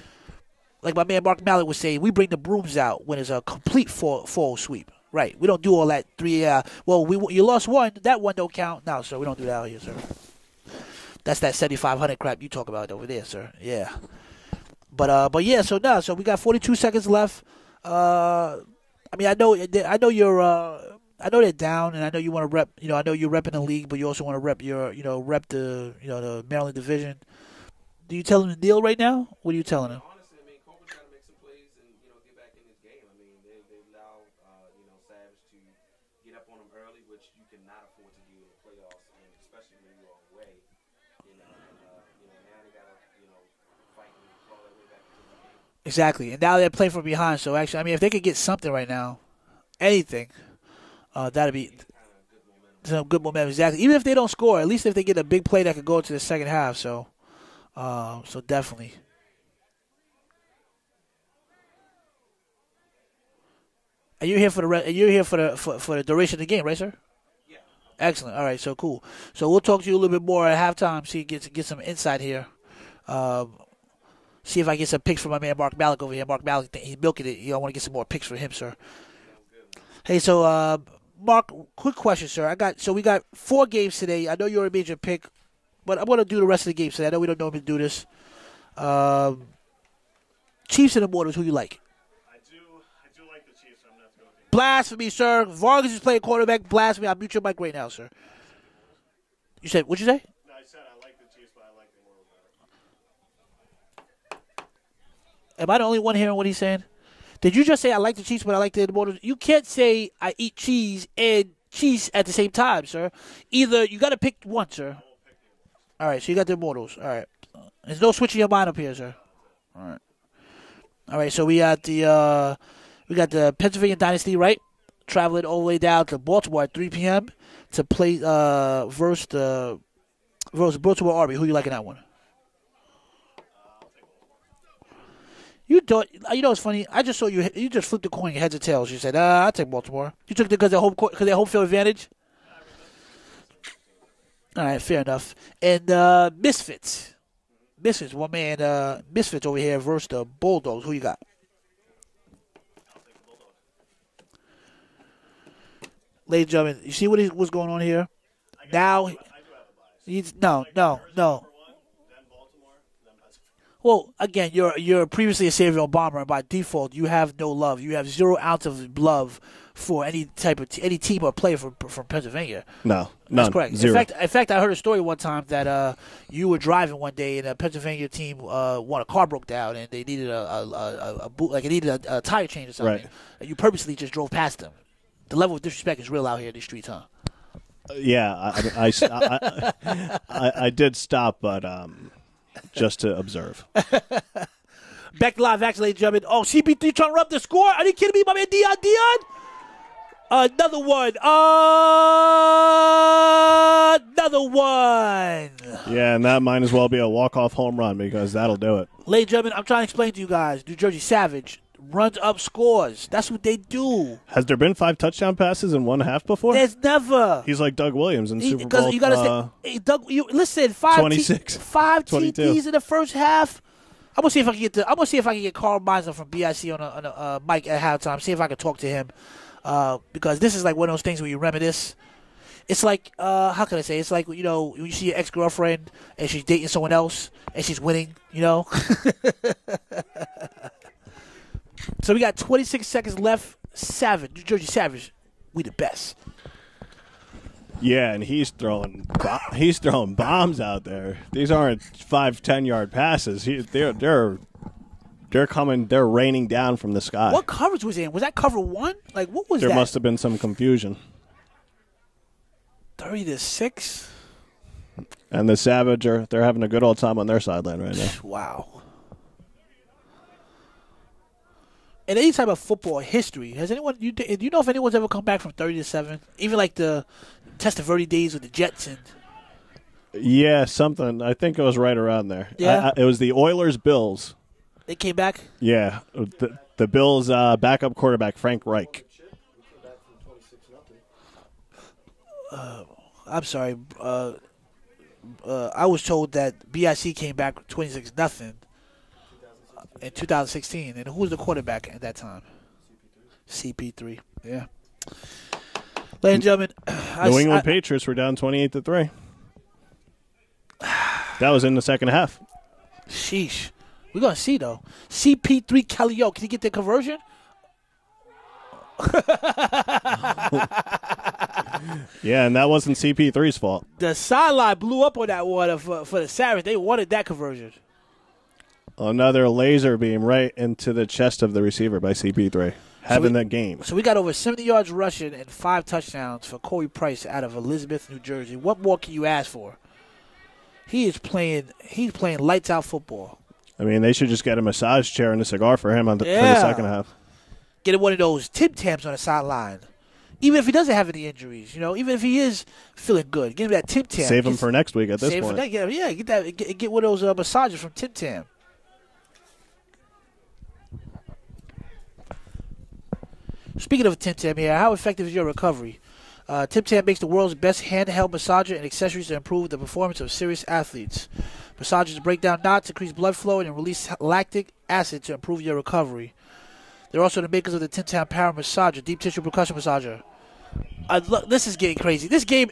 like my man Mark Mallett was saying, we bring the brooms out when it's a complete fall sweep. Right. We don't do all that you lost one. That one don't count. No, sir. We don't do that out here, sir. That's that 7,500 crap you talk about over there, sir. Yeah. But yeah. So we got 42 seconds left. I mean, I know you're. I know they're down, and I know you want to rep. I know you're repping the league, but you also want to rep rep the the Maryland division. Do you tell them the deal right now? What are you telling them? Honestly, I mean, Cobra's got to make some plays and get back in this game. I mean, they allow Savage to get up on them early, which you cannot afford to do in the playoffs, and especially when you're away. Now they got to fight and claw their way back into the game. Exactly, and now they're playing from behind. So actually, I mean, if they could get something right now, anything. That'd be some good momentum. Exactly. Even if they don't score, at least if they get a big play that could go into the second half. So definitely. And you're here for the duration of the game, right, sir? Yeah. Excellent. All right. So cool. So we'll talk to you a little bit more at halftime. See, get some insight here. See if I get some picks from my man Mark Mallett over here. Mark Mallett, he's milking it. I want to get some more picks for him, sir. Hey, so Mark, quick question, sir. We got 4 games today. I know you're a major pick, but I'm going to do the rest of the games today. I know we don't normally do this. Chiefs and Immortals, who you like? I do like the Chiefs. I'm not going to. Blasphemy, sir. Vargas is playing quarterback. Blasphemy. I'll mute your mic right now, sir. You said, what'd you say? No, I said I like the Chiefs, but I like the Immortals better. Am I the only one hearing what he's saying? Did you just say I like the Chiefs, but I like the Immortals? You can't say I eat cheese and cheese at the same time, sir. Either you got to pick one, sir. All right, so you got the Immortals. All right. There's no switching your mind up here, sir. All right, so we got the Pennsylvania Dynasty, right? Traveling all the way down to Baltimore at 3 p.m. to play versus Baltimore Army. Who you like in that one? You it's funny. I just saw you. You just flipped the coin, heads or tails. You said, "I'll take Baltimore." You took it because of their home field advantage. All right, fair enough. And Misfits, one man. Misfits over here versus the Bulldogs. Who you got? Ladies and gentlemen, you see what's going on here? Now, no. Well, again, you're previously a Savior Obama, and by default, you have no love. You have 0 ounce of love for any team or player from Pennsylvania. No, that's correct. 0. In fact, I heard a story one time that you were driving one day, and a Pennsylvania team a car broke down, and they needed a tire change or something. Right. And you purposely just drove past them. The level of disrespect is real out here in these streets, huh? Yeah, I did stop, but just to observe. Back to live action, ladies and gentlemen. Oh, CP3 trying to rub the score. Are you kidding me, my man Dion? Another one. Another one. Yeah, and that might as well be a walk-off home run because that'll do it. Ladies and gentlemen, I'm trying to explain to you guys. New Jersey Savage runs up scores. That's what they do. Has there been 5 touchdown passes in one half before? There's never. He's like Doug Williams in Super Bowl. You gotta say, Doug. Listen, 26, 5 TDs in the first half. I'm gonna see if I can get Carl Meisner from BIC on a mic at halftime. See if I can talk to him because this is like one of those things where you reminisce. It's like how can I say? It's like when you see your ex-girlfriend and she's dating someone else and she's winning. So we got 26 seconds left. Savage, New Jersey Savage, we the best. Yeah, and he's throwing bombs out there. These aren't 5-10 yard passes. They're coming. They're raining down from the sky. What coverage was he in? Was that cover 1? Like what was that? There must have been some confusion. 30-6. And the Savage they're having a good old time on their sideline right now. Wow. In any type of football history, has anyone do you know if anyone's ever come back from 30-7? Even like the Testaverde days with the Jets and Yeah, something. I think it was right around there. Yeah. It was the Oilers Bills. they came back. Yeah, the Bills backup quarterback Frank Reich. I'm sorry. I was told that BIC came back 26-0 in 2016. And who was the quarterback at that time? CP3. Yeah. Ladies and gentlemen, New England Patriots were down 28-3. That was in the second half. Sheesh. We're going to see, though. CP3 Kellyo, can he get the conversion? Yeah, and that wasn't CP3's fault. The sideline blew up on that water for the Savage. They wanted that conversion. Another laser beam right into the chest of the receiver by CP3. Having that game. So we got over 70 yards rushing and 5 touchdowns for Corey Price out of Elizabeth, New Jersey. What more can you ask for? He's playing lights out football. I mean, they should just get a massage chair and a cigar for him for the second half. Get one of those Tim Tams on the sideline. Even if he doesn't have any injuries, even if he is feeling good, get him that Tim Tam. Save him for next week at this point. Get one of those massages from Tim Tam. Speaking of Tim Tam here, how effective is your recovery? Tim Tam makes the world's best handheld massager and accessories to improve the performance of serious athletes. Massagers break down knots, increase blood flow, and release lactic acid to improve your recovery. They're also the makers of the Tim Tam Power Massager, deep tissue percussion massager. This is getting crazy. This guy,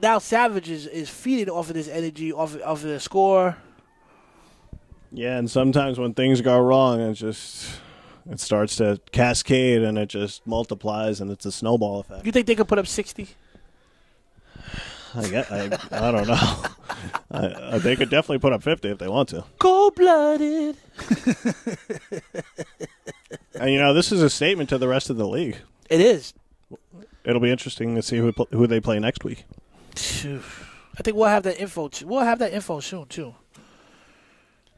now Savage is feeding off of this energy, off of the score. Yeah, and sometimes when things go wrong, it starts to cascade and it just multiplies and it's a snowball effect. You think they could put up 60? I don't know. They could definitely put up 50 if they want to. Cold-blooded. And, this is a statement to the rest of the league. It is. It'll be interesting to see who they play next week. I think we'll have that info. We'll have that info soon, too.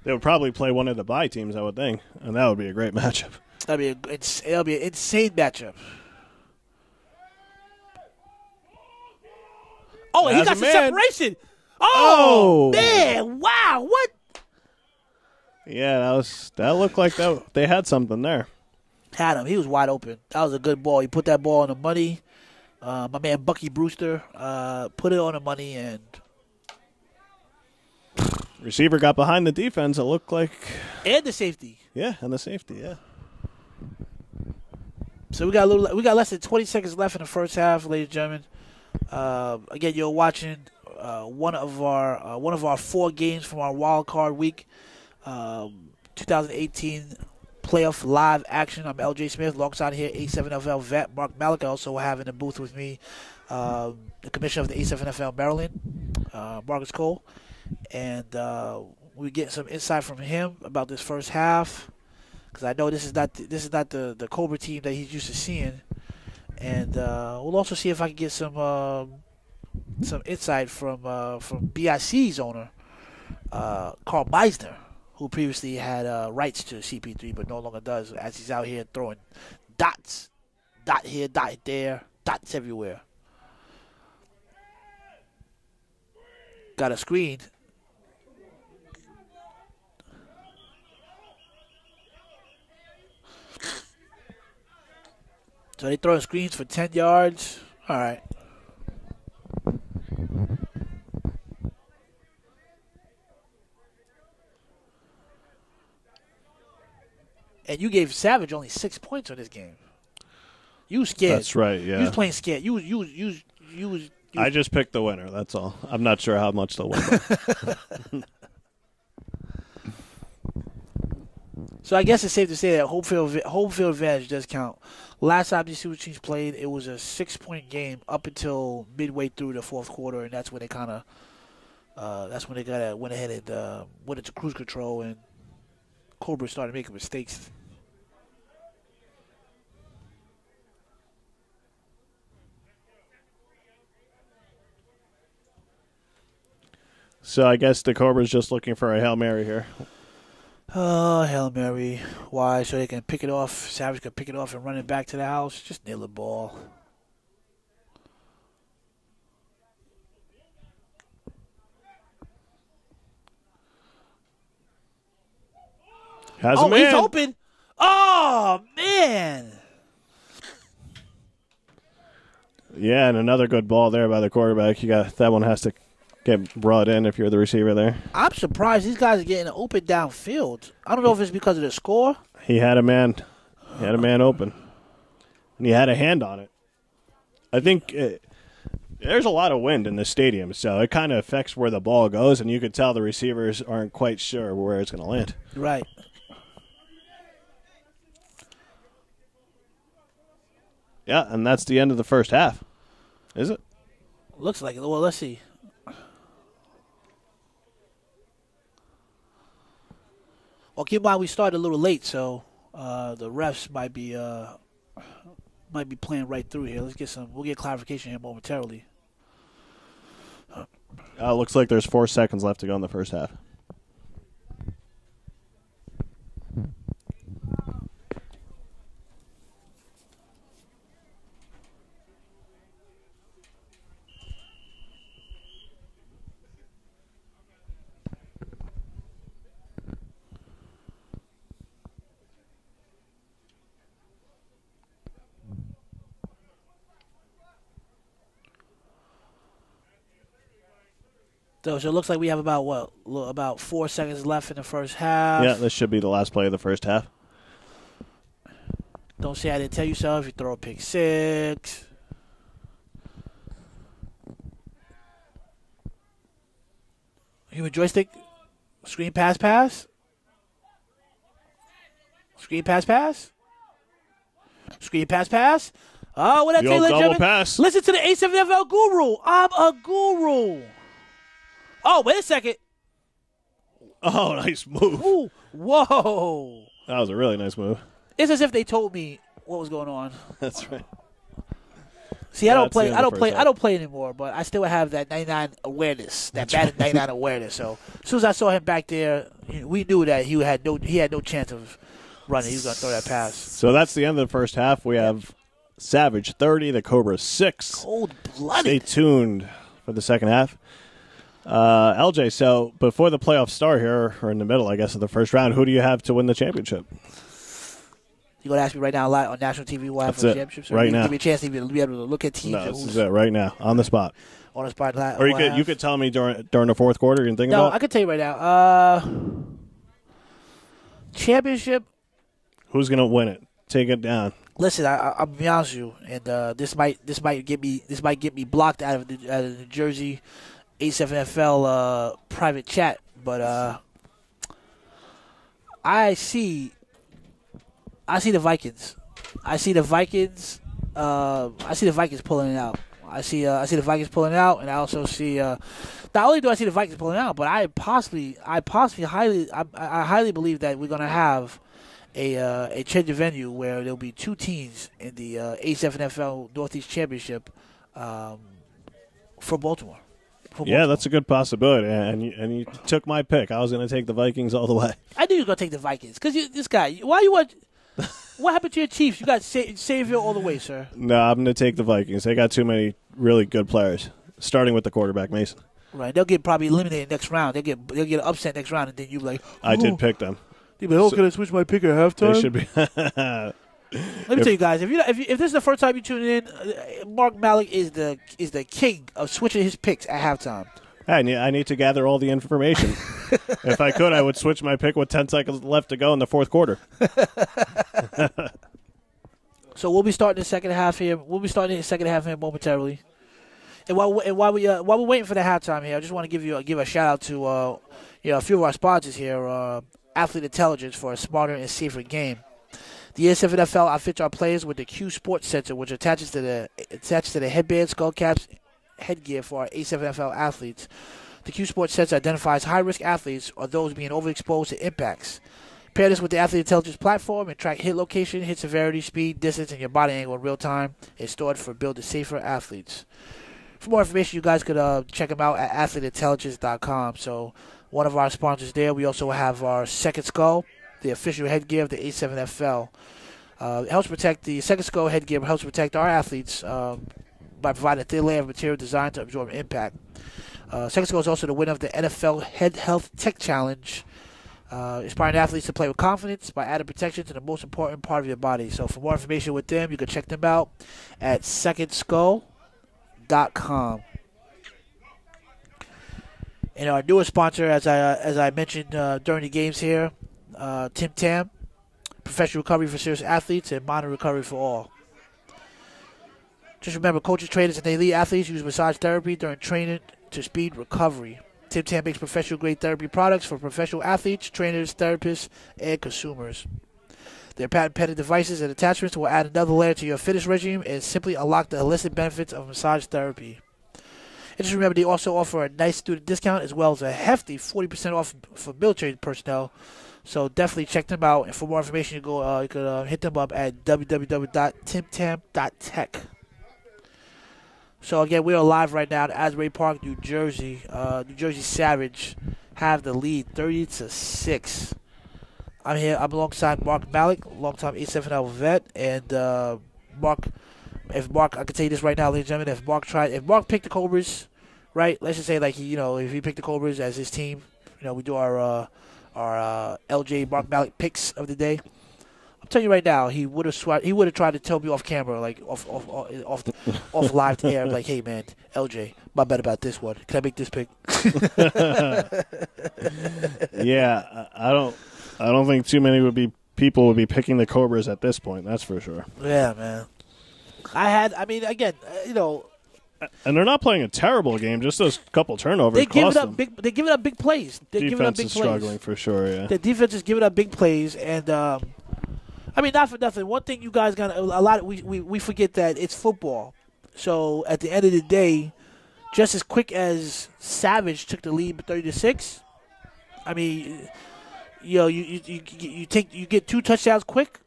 They would probably play one of the bye teams, I would think, and that would be a great matchup. It'll be an insane matchup. Oh, and he got some separation. Oh, man. Wow. What? Yeah, that looked like they had something there. Had him. He was wide open. That was a good ball. He put that ball on the money. My man Bucky Brewster put it on the money, and receiver got behind the defense, it looked like. And the safety. Yeah, and the safety, yeah. So we got less than 20 seconds left in the first half, ladies and gentlemen. Again, you're watching one of our 4 games from our wild card week, 2018 playoff live action. I'm LJ Smith, alongside here A7FL vet Mark Malik. I also have in the booth with me the commissioner of the A7FL Maryland, Marcus Cole, and we get some insight from him about this first half, because I know this is not the Cobra team that he's used to seeing. And we'll also see if I can get some insight from BIC's owner, Carl Meisner, who previously had rights to CP3 but no longer does, as he's out here throwing dots, dot here, dot there, dots everywhere. Got a screen. So they throwing screens for 10 yards. All right. And you gave Savage only 6 points on this game. You was scared. That's right, yeah. You was playing scared. You was I just picked the winner, that's all. I'm not sure how much they'll win. So I guess it's safe to say that home field advantage does count. Last time these two teams played, it was a 6-point game up until midway through the fourth quarter, and that's when they went ahead and went into cruise control, and Cobra started making mistakes. So I guess the Cobra's just looking for a Hail Mary here. Oh, Hail Mary. Why? So they can pick it off. Savage can pick it off and run it back to the house. Just nail the ball. Has a man. He's open. Oh, man. Yeah, and another good ball there by the quarterback. That one has to get brought in if you're the receiver there. I'm surprised these guys are getting open downfield. I don't know if it's because of the score. He had a man. He had a man open. And he had a hand on it. I think there's a lot of wind in the stadium, so it kind of affects where the ball goes, and you could tell the receivers aren't quite sure where it's going to land. Right. Yeah, and that's the end of the first half. Is it? Looks like it. Well, let's see. Well, keep in mind we started a little late, so the refs might be playing right through here. We'll get clarification here momentarily. Looks like there's 4 seconds left to go in the first half. So it looks like we have about 4 seconds left in the first half. Yeah, this should be the last play of the first half. Don't say I didn't tell you so if you throw a pick six. Human joystick. Screen pass. Screen pass. Screen pass. Oh, what I tell you, ladies and gentlemen? Pass. Listen to the A7FL guru. I'm a guru. Oh, wait a second. Oh, nice move. Ooh, whoa. That was a really nice move. It's as if they told me what was going on. That's right. See, I don't play anymore, but I still have that 99 awareness, that bad 99 awareness. So as soon as I saw him back there, we knew that he had no chance of running. He was going to throw that pass. So that's the end of the first half. We have Savage 30, the Cobra 6. Cold-blooded. Stay tuned for the second half. LJ, so before the playoffs start here, or in the middle, I guess, of the first round, who do you have to win the championship? You going to ask me right now live on national TV who I have for the championship? Right now. Give me a chance to be able to look at teams. No, this is it right now, on the spot. On the spot. Or you could tell me during the fourth quarter you can think about? No, I could tell you right now. Championship. Who's going to win it? Take it down. Listen, I'll be honest with you, and this might get me blocked out of the New Jersey A7FL private chat, but I see the Vikings. I see the Vikings pulling it out. I see the Vikings pulling it out, and I also see. Not only do I see the Vikings pulling it out, but I highly believe that we're gonna have a change of venue where there'll be 2 teams in the A7FL Northeast Championship for Baltimore. Yeah, that's a good possibility, and you took my pick. I was going to take the Vikings all the way. I knew you were going to take the Vikings because this guy. Why you want? What happened to your Chiefs? You got Savior all the way, sir. No, I'm going to take the Vikings. They got too many really good players, starting with the quarterback Mason. Right, they'll get probably eliminated next round. They'll get an upset next round, and then you like. I did pick them. You'll be like, can I switch my pick at halftime? They should be. Let me tell you guys, if this is the first time you tune in, Mark Malik is the king of switching his picks at halftime. I need to gather all the information. If I could, I would switch my pick with 10 seconds left to go in the fourth quarter. So we'll be starting the second half here. Momentarily. And while we're waiting for the halftime here, I just want to give a shout out to a few of our sponsors here, Athlete Intelligence, for a smarter and safer game. The A7FL outfits our players with the Q Sports Sensor, which attaches to the headband, skull caps, headgear for our A7FL athletes. The Q Sports Sensor identifies high-risk athletes or those being overexposed to impacts. Pair this with the Athlete Intelligence platform and track hit location, hit severity, speed, distance, and your body angle in real time. It's stored for building safer athletes. For more information, you guys could check them out at athleteintelligence.com. So one of our sponsors there. We also have our Second Skull, the official headgear of the A7FL. It helps protect the Second Skull headgear, helps protect our athletes by providing a thin layer of material designed to absorb impact. Second Skull is also the winner of the NFL Head Health Tech Challenge, inspiring athletes to play with confidence by adding protection to the most important part of your body. So for more information with them, you can check them out at secondskull.com. And our newest sponsor, as I mentioned during the games here, Tim Tam, professional recovery for serious athletes and modern recovery for all. Just remember, coaches, trainers, and elite athletes use massage therapy during training to speed recovery. Tim Tam makes professional-grade therapy products for professional athletes, trainers, therapists, and consumers. Their patent-pending devices and attachments will add another layer to your fitness regime and simply unlock the holistic benefits of massage therapy. And just remember, they also offer a nice student discount as well as a hefty 40% off for military personnel. So definitely check them out. And for more information, you can hit them up at www.timtam.tech. So again, we are live right now at Asbury Park, New Jersey. New Jersey Savage have the lead, 30-6. I'm here. I'm alongside Mark Malik, longtime A7L vet, and Mark. If Mark, I can tell you this right now, ladies and gentlemen, if Mark picked the Cobras, right? Let's just say if he picked the Cobras as his team, we do our LJ Mark Malik picks of the day. I'm telling you right now, he would have tried to tell me off camera, like off live air, like, hey man, LJ, my bet about this one. Can I make this pick? Yeah, I don't think too many people would be picking the Cobras at this point. That's for sure. Yeah, man. And they're not playing a terrible game. Just those couple turnovers. They're giving up big plays. Defense is struggling for sure. Yeah, the defense is giving up big plays, and not for nothing. One thing you guys got we forget that it's football. So at the end of the day, just as quick as Savage took the lead 30-6, you get 2 touchdowns quick.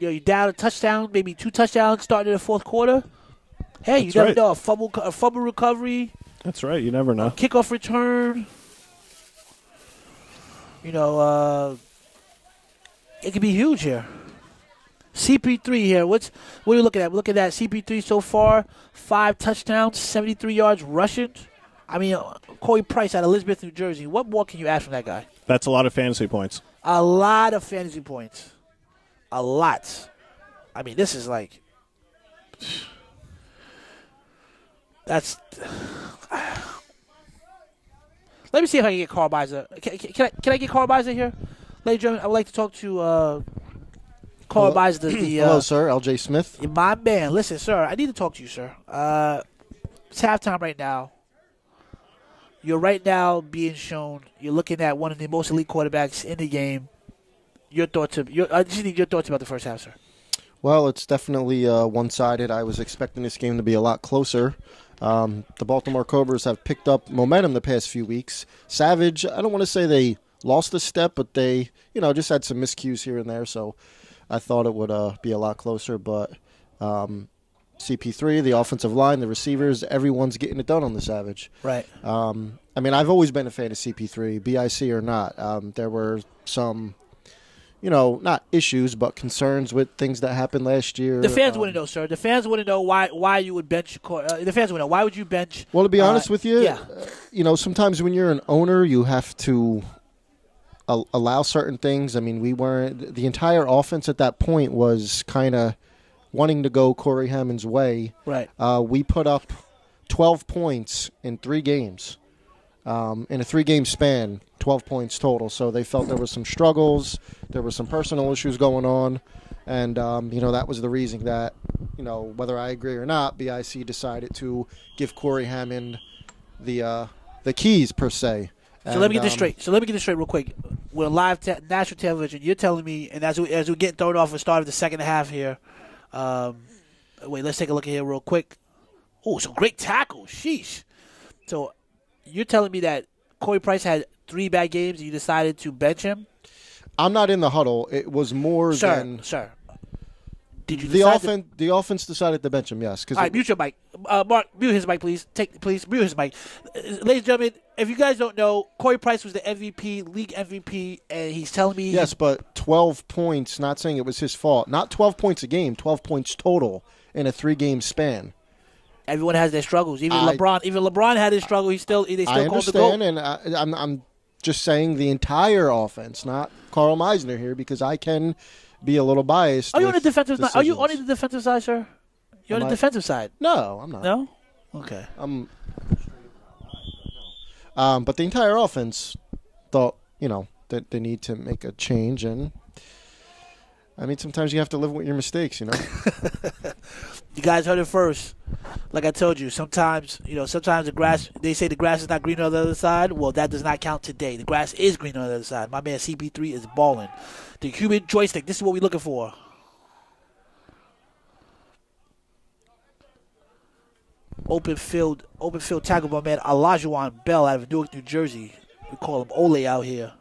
You down a touchdown, maybe 2 touchdowns starting in the fourth quarter. Hey, you never know, a fumble recovery. That's right. You never know. Kickoff return. It could be huge here. CP3 here. What are you looking at? We're looking at CP3 so far. 5 touchdowns, 73 yards rushing. Corey Price out of Elizabeth, New Jersey. What more can you ask from that guy? That's a lot of fantasy points. A lot of fantasy points. A lot. This is like... That's... Let me see if I can get Carl Beiser. Can I get Carl Beiser here? Ladies and gentlemen, I would like to talk to Carl Beiser. Hello, sir. LJ Smith. My man. Listen, sir, I need to talk to you, sir. It's halftime right now. You're right now being shown. You're looking at one of the most elite quarterbacks in the game. I just need your thoughts about the first half, sir. Well, it's definitely one-sided. I was expecting this game to be a lot closer. The Baltimore Cobras have picked up momentum the past few weeks. Savage, I don't want to say they lost a step, but they, just had some miscues here and there. So I thought it would be a lot closer. But CP3, the offensive line, the receivers, everyone's getting it done on the Savage. Right. I've always been a fan of CP3, BIC or not. There were some... not issues, but concerns with things that happened last year. The fans want to know, sir. The fans want to know why you would bench. The fans want to know why would you bench. Well, to be honest with you, yeah. Sometimes when you're an owner, you have to allow certain things. We weren't. The entire offense at that point was kind of wanting to go Corey Hammond's way. Right. We put up 12 points in 3 games. In a 3-game span, 12 points total. So they felt there was some struggles, there were some personal issues going on, and that was the reason that, whether I agree or not, BIC decided to give Corey Hammond the keys per se. So let me get this straight. Real quick. We're live national television. You're telling me, and as we get thrown off the start of the second half here. Wait, let's take a look at here real quick. Oh, some great tackle. Sheesh. So. You're telling me that Corey Price had 3 bad games and you decided to bench him? I'm not in the huddle. It was more than... Sir, did you the offense decided to bench him, yes. All right, mute your mic. Mark, mute his mic, please. Please mute his mic. Ladies and gentlemen, if you guys don't know, Corey Price was the MVP, league MVP, and he's telling me Yes, but 12 points. Not saying it was his fault. Not 12 points a game. 12 points total in a 3-game span. everyone has their struggles. Even LeBron had his struggle. They still I called the GOAT. understand, and I'm just saying the entire offense, not Carl Meisner here, because I can be a little biased. Are you on the with defensive side? Are you decisions. on the defensive side, sir? You're on the defensive side. No, I'm not. No? Okay. But the entire offense thought, that they need to make a change, and I mean, sometimes you have to live with your mistakes, You guys heard it first. Like I told you, sometimes the grass, they say the grass is not green on the other side. Well, that does not count today. The grass is green on the other side. My man CP3 is balling. The human joystick, this is what we're looking for. Open field tackle by man Olajuwon Bell out of Newark, New Jersey. We call him Ole out here.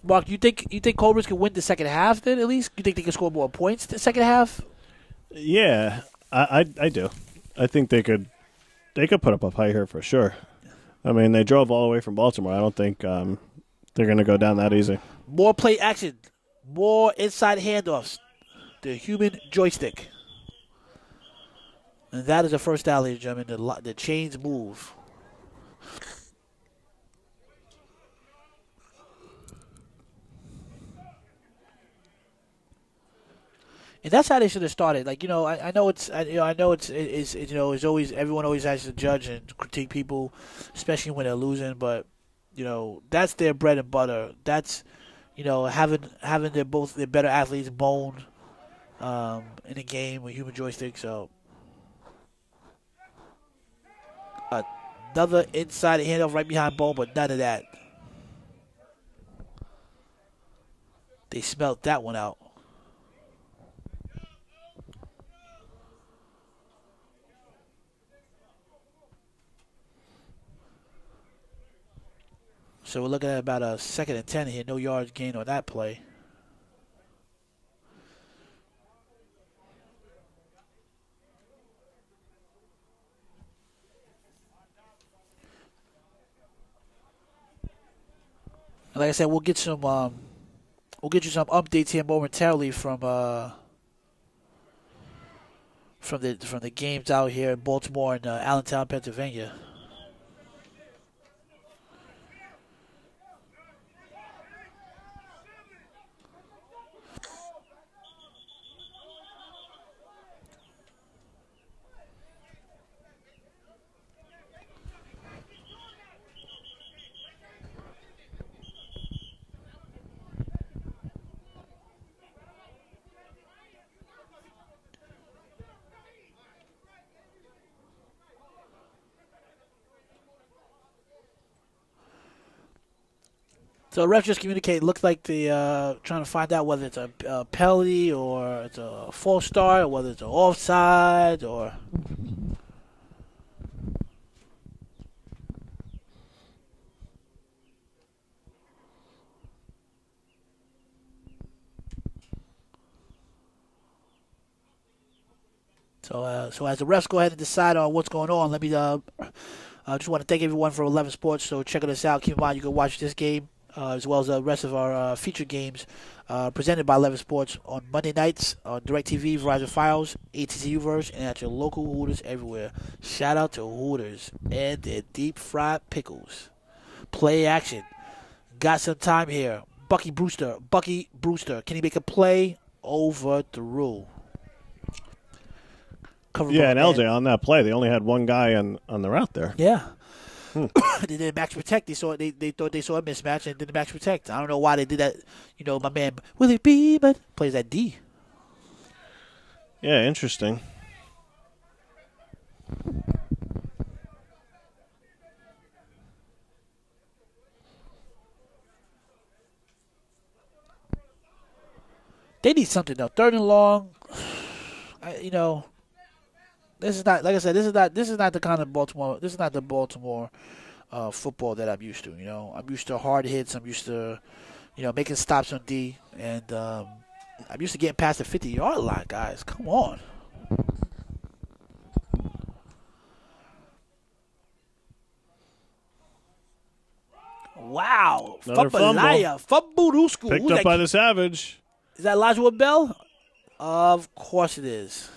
Mark, you think Cobras can win the second half? Then at least you think they can score more points the second half? Yeah, I do. I think they could put up a fight here for sure. I mean, they drove all the way from Baltimore. I don't think they're going to go down that easy. More play action, more inside handoffs. The human joystick, and that is the first down, ladies and gentlemen. The chains move. And that's how they should have started. Like, I know it's always, everyone always has to judge and critique people, especially when they're losing. But that's their bread and butter. That's having their better athletes bone in a game with human joystick. So another inside handoff right behind Bone, but none of that. They smelled that one out. So we're looking at about a 2nd and 10 here. No yards gained on that play. And like I said, we'll get you some updates here momentarily from the games out here in Baltimore and Allentown, Pennsylvania. So the ref just communicated. Looks like they trying to find out whether it's a penalty or it's a false start, or whether it's an offside or. So as the refs go ahead and decide on what's going on, let me I just want to thank everyone for 11 Sports. So checking us out. Keep in mind you can watch this game as well as the rest of our feature games presented by 11 Sports on Monday nights on DirecTV, Verizon Files, ATC Uverse, and at your local Hooters everywhere. Shout out to Hooters and their deep fried pickles. Play action. Got some time here. Bucky Brewster. Can he make a play? Overthrew. Yeah, and LJ on that play, they only had one guy on the route there. Yeah. They did max protect. They thought they saw a mismatch and did the max protect. I don't know why they did that. My man Willie Beeman plays that D. Yeah, interesting. They need something though. 3rd and long. This is not, like I said, this is not the kind of Baltimore. This is not the Baltimore football that I'm used to. I'm used to hard hits. I'm used to making stops on D. And I'm used to getting past the 50-yard line, guys. Come on. Wow. Another Fumbalaya. Fumburusku. Picked up by the Savage. Is that Elijah Bell? Of course it is.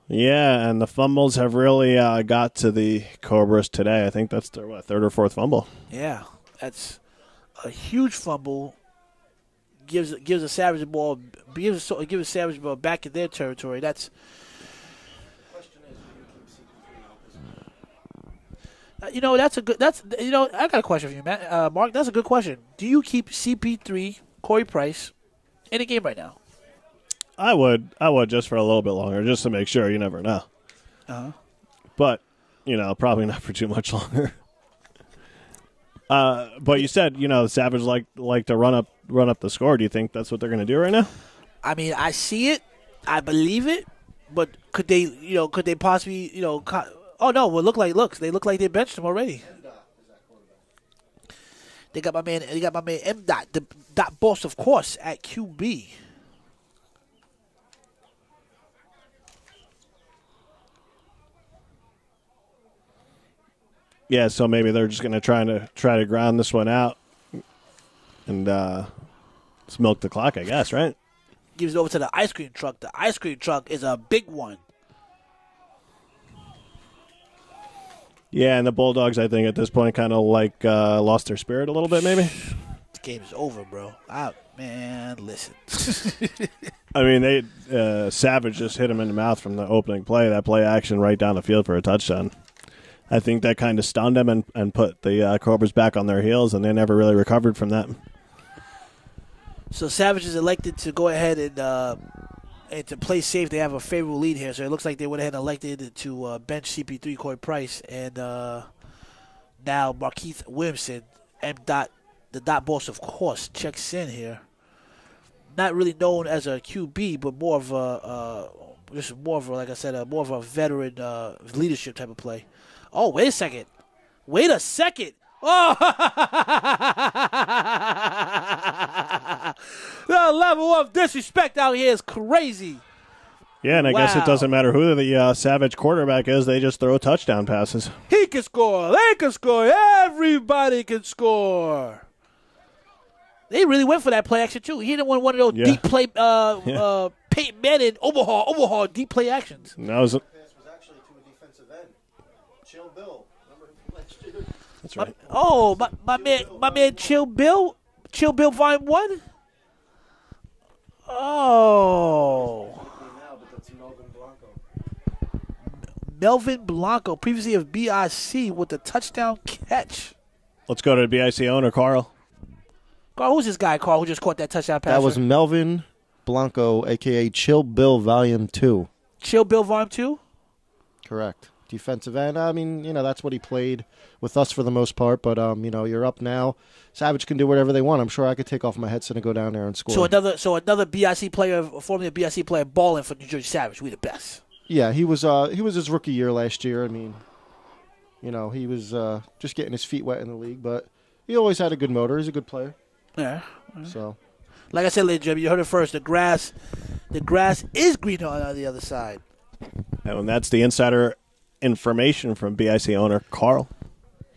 Yeah, and the fumbles have really got to the Cobras today. I think that's their, third or fourth fumble. Yeah, that's a huge fumble. Gives a Savage the ball, gives a Savage the ball back in their territory. That's. That's a good. I got a question for you, man. Mark, that's a good question. Do you keep CP3, Corey Price, in the game right now? I would just for a little bit longer, just to make sure. You never know. But probably not for too much longer. But you said Savage like to run up the score. Do you think that's what they're going to do right now? I mean, I see it, I believe it, but could they possibly Oh no! Well, they look like they benched him already. They got my man. M. The Dot Boss, of course, at QB. Yeah, so maybe they're just going to try to ground this one out and let's milk the clock, I guess, right? Gives it over to the ice cream truck. The ice cream truck is a big one. Yeah, and the Bulldogs, I think, at this point kind of lost their spirit a little bit, maybe. This game is over, bro. Man, listen. I mean, Savage just hit him in the mouth from the opening play. That play action right down the field for a touchdown. I think that kind of stunned them and put the Cobras back on their heels, and they never really recovered from that. So Savage is elected to go ahead and to play safe. They have a favorable lead here, so it looks like they went ahead and elected to bench CP3, Corey Price, and now Markeith Williamson, the Dot Boss, of course, checks in here. Not really known as a QB, but more of a, like I said, more of a veteran leadership type of play. Oh, wait a second. Oh! The level of disrespect out here is crazy. Yeah, and I guess it doesn't matter who the Savage quarterback is. They just throw touchdown passes. He can score. They can score. Everybody can score. They really went for that play action, too. He didn't want one of those deep play, Peyton Manning, overhaul, deep play actions. That was actually to a defensive end. Chill Bill. Remember him from last year? That's right. My man Chill Bill Volume 1? Oh. Melvin Blanco, previously of BIC, with the touchdown catch. Let's go to the BIC owner, Carl. Carl, who's this guy, Carl, who just caught that touchdown pass? That was Melvin Blanco, a.k.a. Chill Bill Volume 2. Chill Bill Volume 2? Correct. Defensive end. I mean, that's what he played with us for the most part. But, you're up now. Savage can do whatever they want. I'm sure I could take off my headset and go down there and score. So another BIC player, formerly a BIC player, balling for New Jersey Savage. We the best. Yeah, he was his rookie year last year. I mean, he was just getting his feet wet in the league. But he always had a good motor. He's a good player. Yeah. So, like I said, ladies and gentlemen, you heard it first. The grass is greener on the other side. And that's the insider information from BIC owner Carl.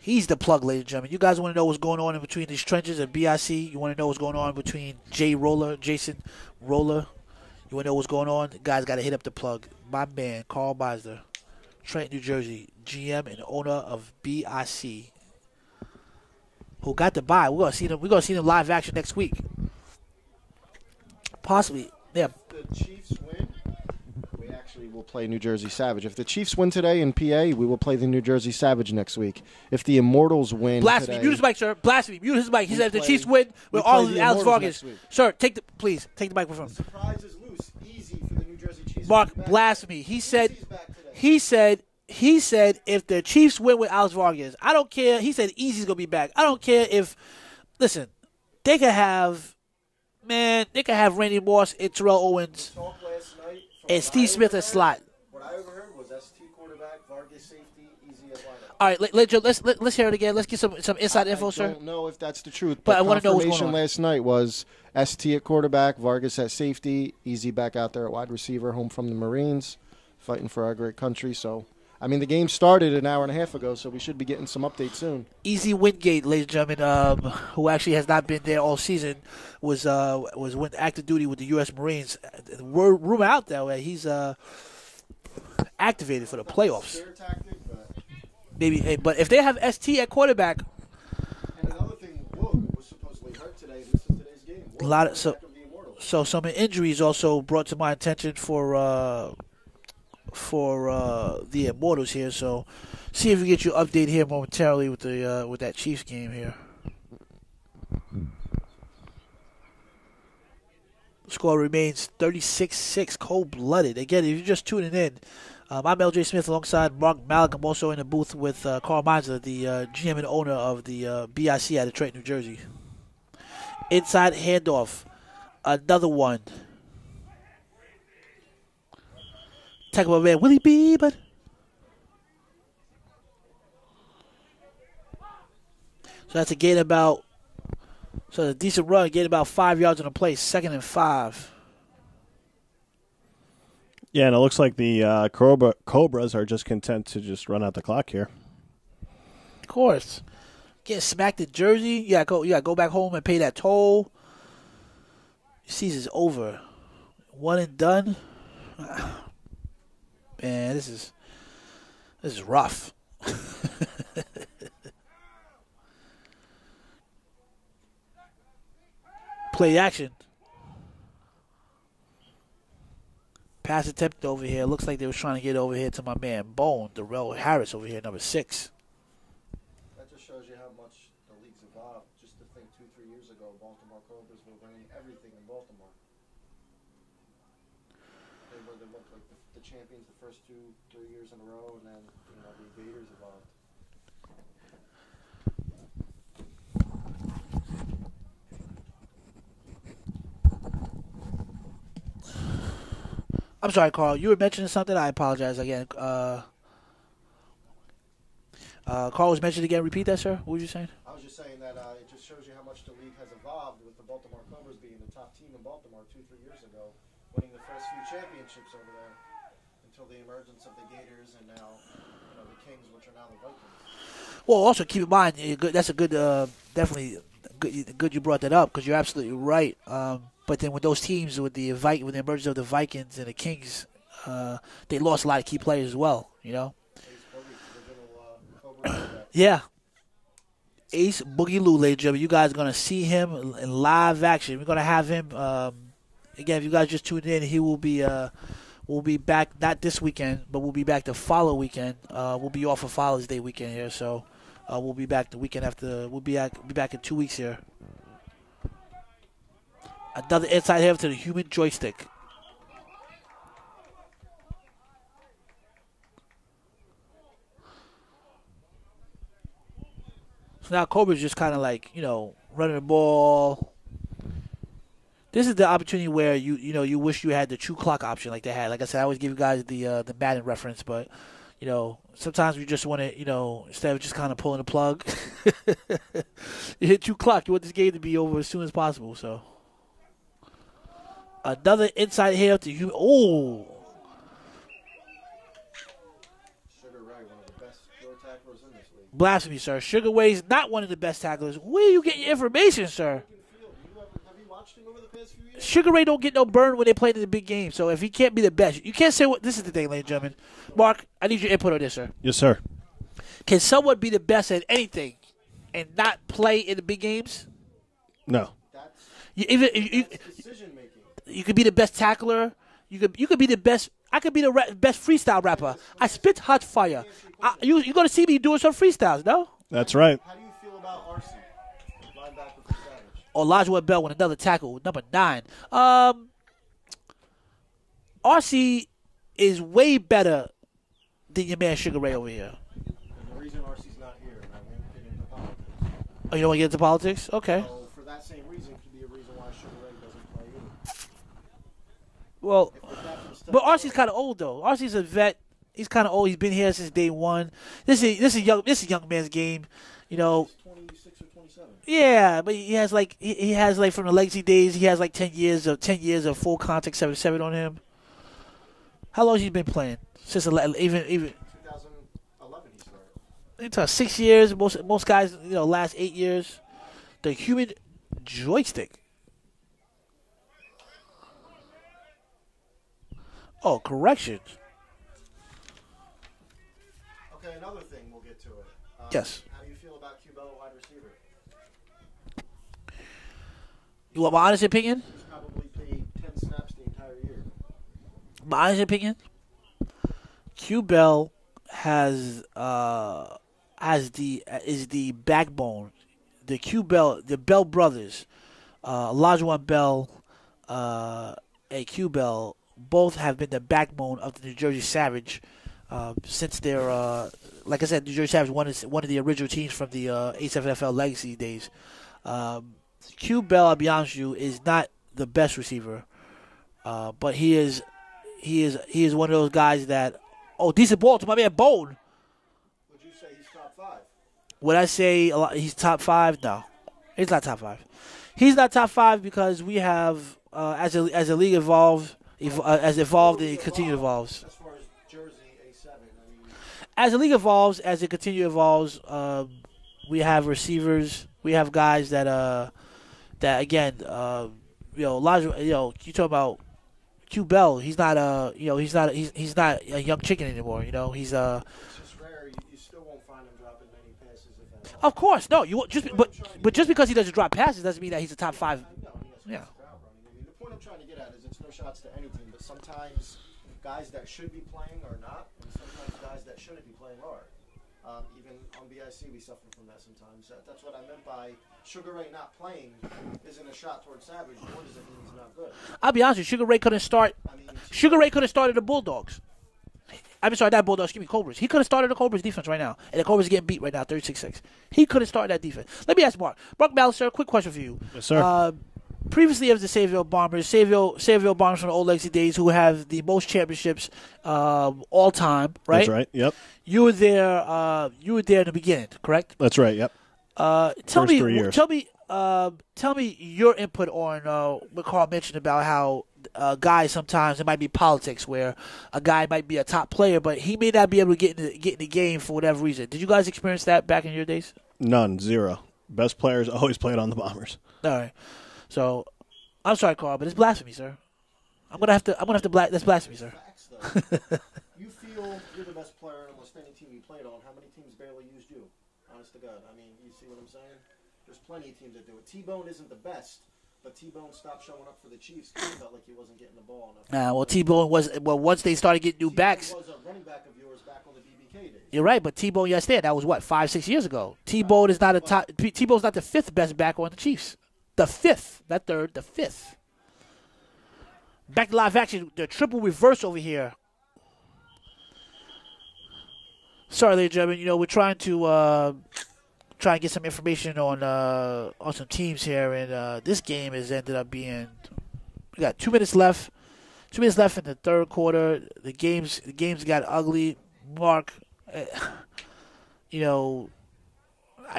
He's the plug, ladies and gentlemen. You guys want to know what's going on in between these trenches and BIC? You want to know what's going on between Jason Roller? You want to know what's going on? The guys got to hit up the plug. My man, Carl Beisler, Trenton, New Jersey, GM and owner of BIC, who got the buy. We're gonna see them live action next week. Possibly, yeah. If the Chiefs win, we actually will play New Jersey Savage. If the Chiefs win today in PA, we will play the New Jersey Savage next week. If the Immortals win Blasphemy. today, Mute his mic, sir. Blasphemy. Mute his mic. He said if the Chiefs win, we're all Alex Vargas. Sir, please take the microphone. The surprise is loose. Easy for the New Jersey Chiefs. Mark, blasphemy. He said if the Chiefs win with Alex Vargas, I don't care. He said Easy's gonna be back. I don't care if. Listen, they could have Randy Moss and Terrell Owens and Steve Smith at slot. What I overheard was ST quarterback, Vargas safety, Easy as lineup. All right, let's hear it again. Let's get some inside info, sir. I don't know if that's the truth, But but I wanna know what's going confirmation on. last night was ST at quarterback, Vargas at safety, Easy back out there at wide receiver, home from the Marines, fighting for our great country. So, I mean, the game started an hour and a half ago, so we should be getting some updates soon. Easy Wingate, ladies and gentlemen, who actually has not been there all season, was went active duty with the U.S. Marines. Rumor out there that he's activated for the playoffs. Scare tactic, but... Maybe, but if they have ST at quarterback, And another thing, Woog was supposedly hurt today. This is today's game. a lot of Quarterback of the Immortals. so some injuries also brought to my attention for the Immortals here. So, see if we get you an update here momentarily with the with that Chiefs game here. Score remains 36-6, cold-blooded. Again, if you're just tuning in, I'm LJ Smith alongside Mark Malik. I'm also in the booth with Carl Meinzer, the GM and owner of the BIC out of Detroit, New Jersey. Inside handoff, another one. Tackle by man Willie B. But so that's a gain about. So a decent run, gain about 5 yards on the play. 2nd and 5. Yeah, and it looks like the Cobras are just content to just run out the clock here. Of course, getting smacked in Jersey. You gotta go back home and pay that toll. Season's over. One and done. Man, this is rough. Play action. Pass attempt over here. Looks like they was trying to get over here to my man Bone, Darrell Harris over here, number 6. That just shows you how much the league's evolved. Just to think 2-3 years ago, Baltimore Cobras were winning everything in Baltimore. They looked like the champions the first 2-3 years in a row, and then the Invaders evolved. I'm sorry, Carl. You were mentioning something. I apologize again. Carl was mentioned again. Repeat that, sir. What were you saying? I was just saying that it just shows you how much the league has evolved with the Baltimore Cobras being the top team in Baltimore 2-3 years ago, winning the first few championships over there until the emergence of the Gators and now the Kings, which are now the Vikings. Well, also keep in mind that's a good, definitely good you brought that up because you're absolutely right. But then with those teams, with the emergence of the Vikings and the Kings, they lost a lot of key players as well. Yeah. Ace Boogie Lou, ladies and gentlemen. You guys are going to see him in live action. We're going to have him, again, if you guys just tuned in, he will be back, not this weekend, but we'll be back the following weekend. We'll be off for Father's Day weekend here, so we'll be back the weekend after. We'll be back in 2 weeks here. Another inside hand to the human joystick. So now Cobra's just kind of like, running the ball. This is the opportunity where you wish you had the true clock option like they had. Like I said, I always give you guys the Madden reference, but sometimes we just want to, instead of just kind of pulling the plug, you hit true clock. You want this game to be over as soon as possible. So another inside here to you. Oh. Sugar Ray, one of the best pure tacklers in this league. Blasphemy, sir. Sugar Ray's not one of the best tacklers. Where you get your information, sir? Have you watched him over the past few years? Sugar Ray don't get no burn when they play in the big game. So if he can't be the best, you can't say what. This is the thing, ladies and gentlemen. Mark, I need your input on this, sir. Yes, sir. Can someone be the best at anything and not play in the big games? No. That's Decision making. You could be the best tackler. You could be the best. I could be the best freestyle rapper. I spit hot fire. You're going to see me doing some freestyles, no? That's right. How do you feel about RC? Linebacker for Savage. Elijah Bell with another tackle, number 9. RC is way better than your man Sugar Ray over here. And the reason RC's not here, and I won't get into politics. Oh, you don't want to get into politics? Okay. So for that same reason, could be a reason why Sugar Ray doesn't play either. Well, If the captain steps but forward- RC's kind of old, though. RC's a vet. He's kind of old. He's been here since day one. This is a young man's game. You know. 26 or 27. Yeah, but he has like from the legacy days. He has like 10 years of full contact 7-7 on him. How long has he been playing? Since even 2011 he started. into 6 years. Most guys, last 8 years. The human joystick. Oh, correction. Okay, another thing, we'll get to it. Yes. How do you feel about Cubello, wide receiver? You want my honest opinion? He's probably played 10 snaps the entire year. My honest opinion. Q-Bell is the backbone. The Bell brothers, Olajuwon Bell, and Q-Bell both have been the backbone of the New Jersey Savage since their, like I said, New Jersey Savage one of the original teams from the A7FL legacy days. Q-Bell, I'll be honest with you, is not the best receiver, but he is one of those guys that, decent ball to my man Bone. Would you say he's top 5? Would I say he's top 5? No, he's not top 5. He's not top 5 because we have, as the league evolved and continue to evolve. As far as Jersey A7, I mean, As the league evolves, as it continues to evolve, we have receivers. We have guys that again, Elijah, you talk about Q Bell. He's not he's not a young chicken anymore. He's it's just rare. You still won't find him dropping many passes if at all. Of course, no. You won't but just because he doesn't drop passes doesn't mean that he's a top 5. No, he has Yeah. route running. I mean, the point I'm trying to get at is it's no shots to any team, but sometimes guys that should be playing are not, and sometimes guys that shouldn't be playing are. Even on BIC, we suffer from that sometimes. That's what I meant by Sugar Ray not playing isn't a shot towards Savage, nor does it mean he's not good. I'll be honest with you, Sugar Ray couldn't start. I mean, Sugar Ray could have started the Bulldogs. I'm sorry, not Bulldogs, excuse me, Cobras. He could have started the Cobras defense right now. And the Cobras are getting beat right now, 36-6. He could have started that defense. Let me ask Mark. Mark Ballister, quick question for you. Yes, sir. Previously, it was the Sayville Bombers. Sayville Bombers from the old legacy days who have the most championships all time, right? That's right. Yep. You were there in the beginning, correct? That's right. Yep. Tell me 3 years. tell me your input on what Carl mentioned about how guys sometimes it might be politics where a guy might be a top player, but he may not be able to get in the game for whatever reason. Did you guys experience that back in your days? None. Zero. Best players always played on the Bombers. All right. So I'm sorry, Carl, but it's blasphemy, sir. I'm gonna have to that's blasphemy, sir. facts, though. You feel you're the best player in almost any team you played on. How many teams barely used you? Honest to God. I mean, you see what I'm saying? There's plenty of teams that do it. T-Bone isn't the best, but T-Bone stopped showing up for the Chiefs because he felt like he wasn't getting the ball enough. T-Bone once they started getting new backs. T-Bone was a running back of yours back on the BBK days. You're right, but T-Bone, you understand, that was what, 5-6 years ago. T-Bone is not T-Bone's not the 5th best back on the Chiefs. The 5th, not third, the 5th. Back to live action, the triple reverse over here. Sorry, ladies and gentlemen, we're trying to get some information on some teams here, and this game has ended up being. We got 2 minutes left. 2 minutes left in the third quarter. The games got ugly. Mark, I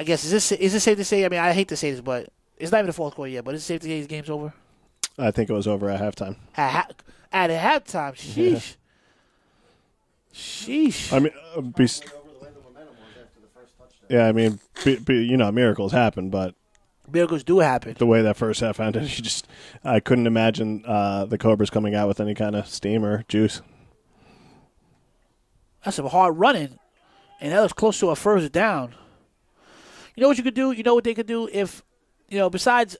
guess is this safe to say? I mean, I hate to say this, but it's not even the fourth quarter yet. But is it safe to say the game's over? I think it was over at halftime. At halftime, sheesh. Sheesh. I mean, Over the way the momentum was after the first touchdown. yeah, I mean, miracles happen, but Miracles do happen. the way that first half ended, I couldn't imagine the Cobras coming out with any kind of steam or juice. That's some hard running, and that was close to a first down. You know what you could do? You know what they could do if, besides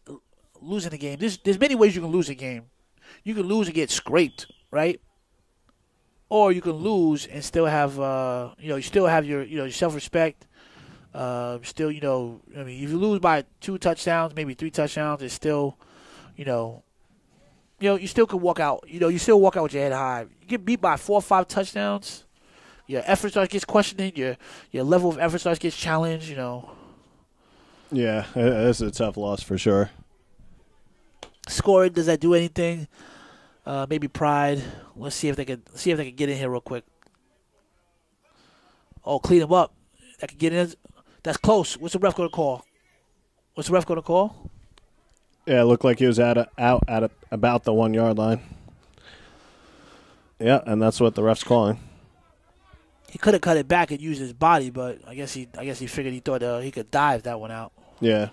losing the game, there's many ways you can lose a game. You can lose and get scraped, right? Or you can lose and still have, you still have your self-respect. Still, I mean, if you lose by 2 touchdowns, maybe 3 touchdowns, it's still, you still can walk out. You still walk out with your head high. You get beat by 4 or 5 touchdowns, your effort starts gets questioned. Your level of effort starts gets challenged. Yeah, it's a tough loss for sure. Scoring, does that do anything? Maybe pride. Let's see if they can get in here real quick. Oh, clean him up. That could get in. That's close. What's the ref going to call? Yeah, it looked like he was out at about the 1 yard line. Yeah, and that's what the ref's calling. He could have cut it back and used his body, but I guess he figured he thought he could dive that one out. Yeah.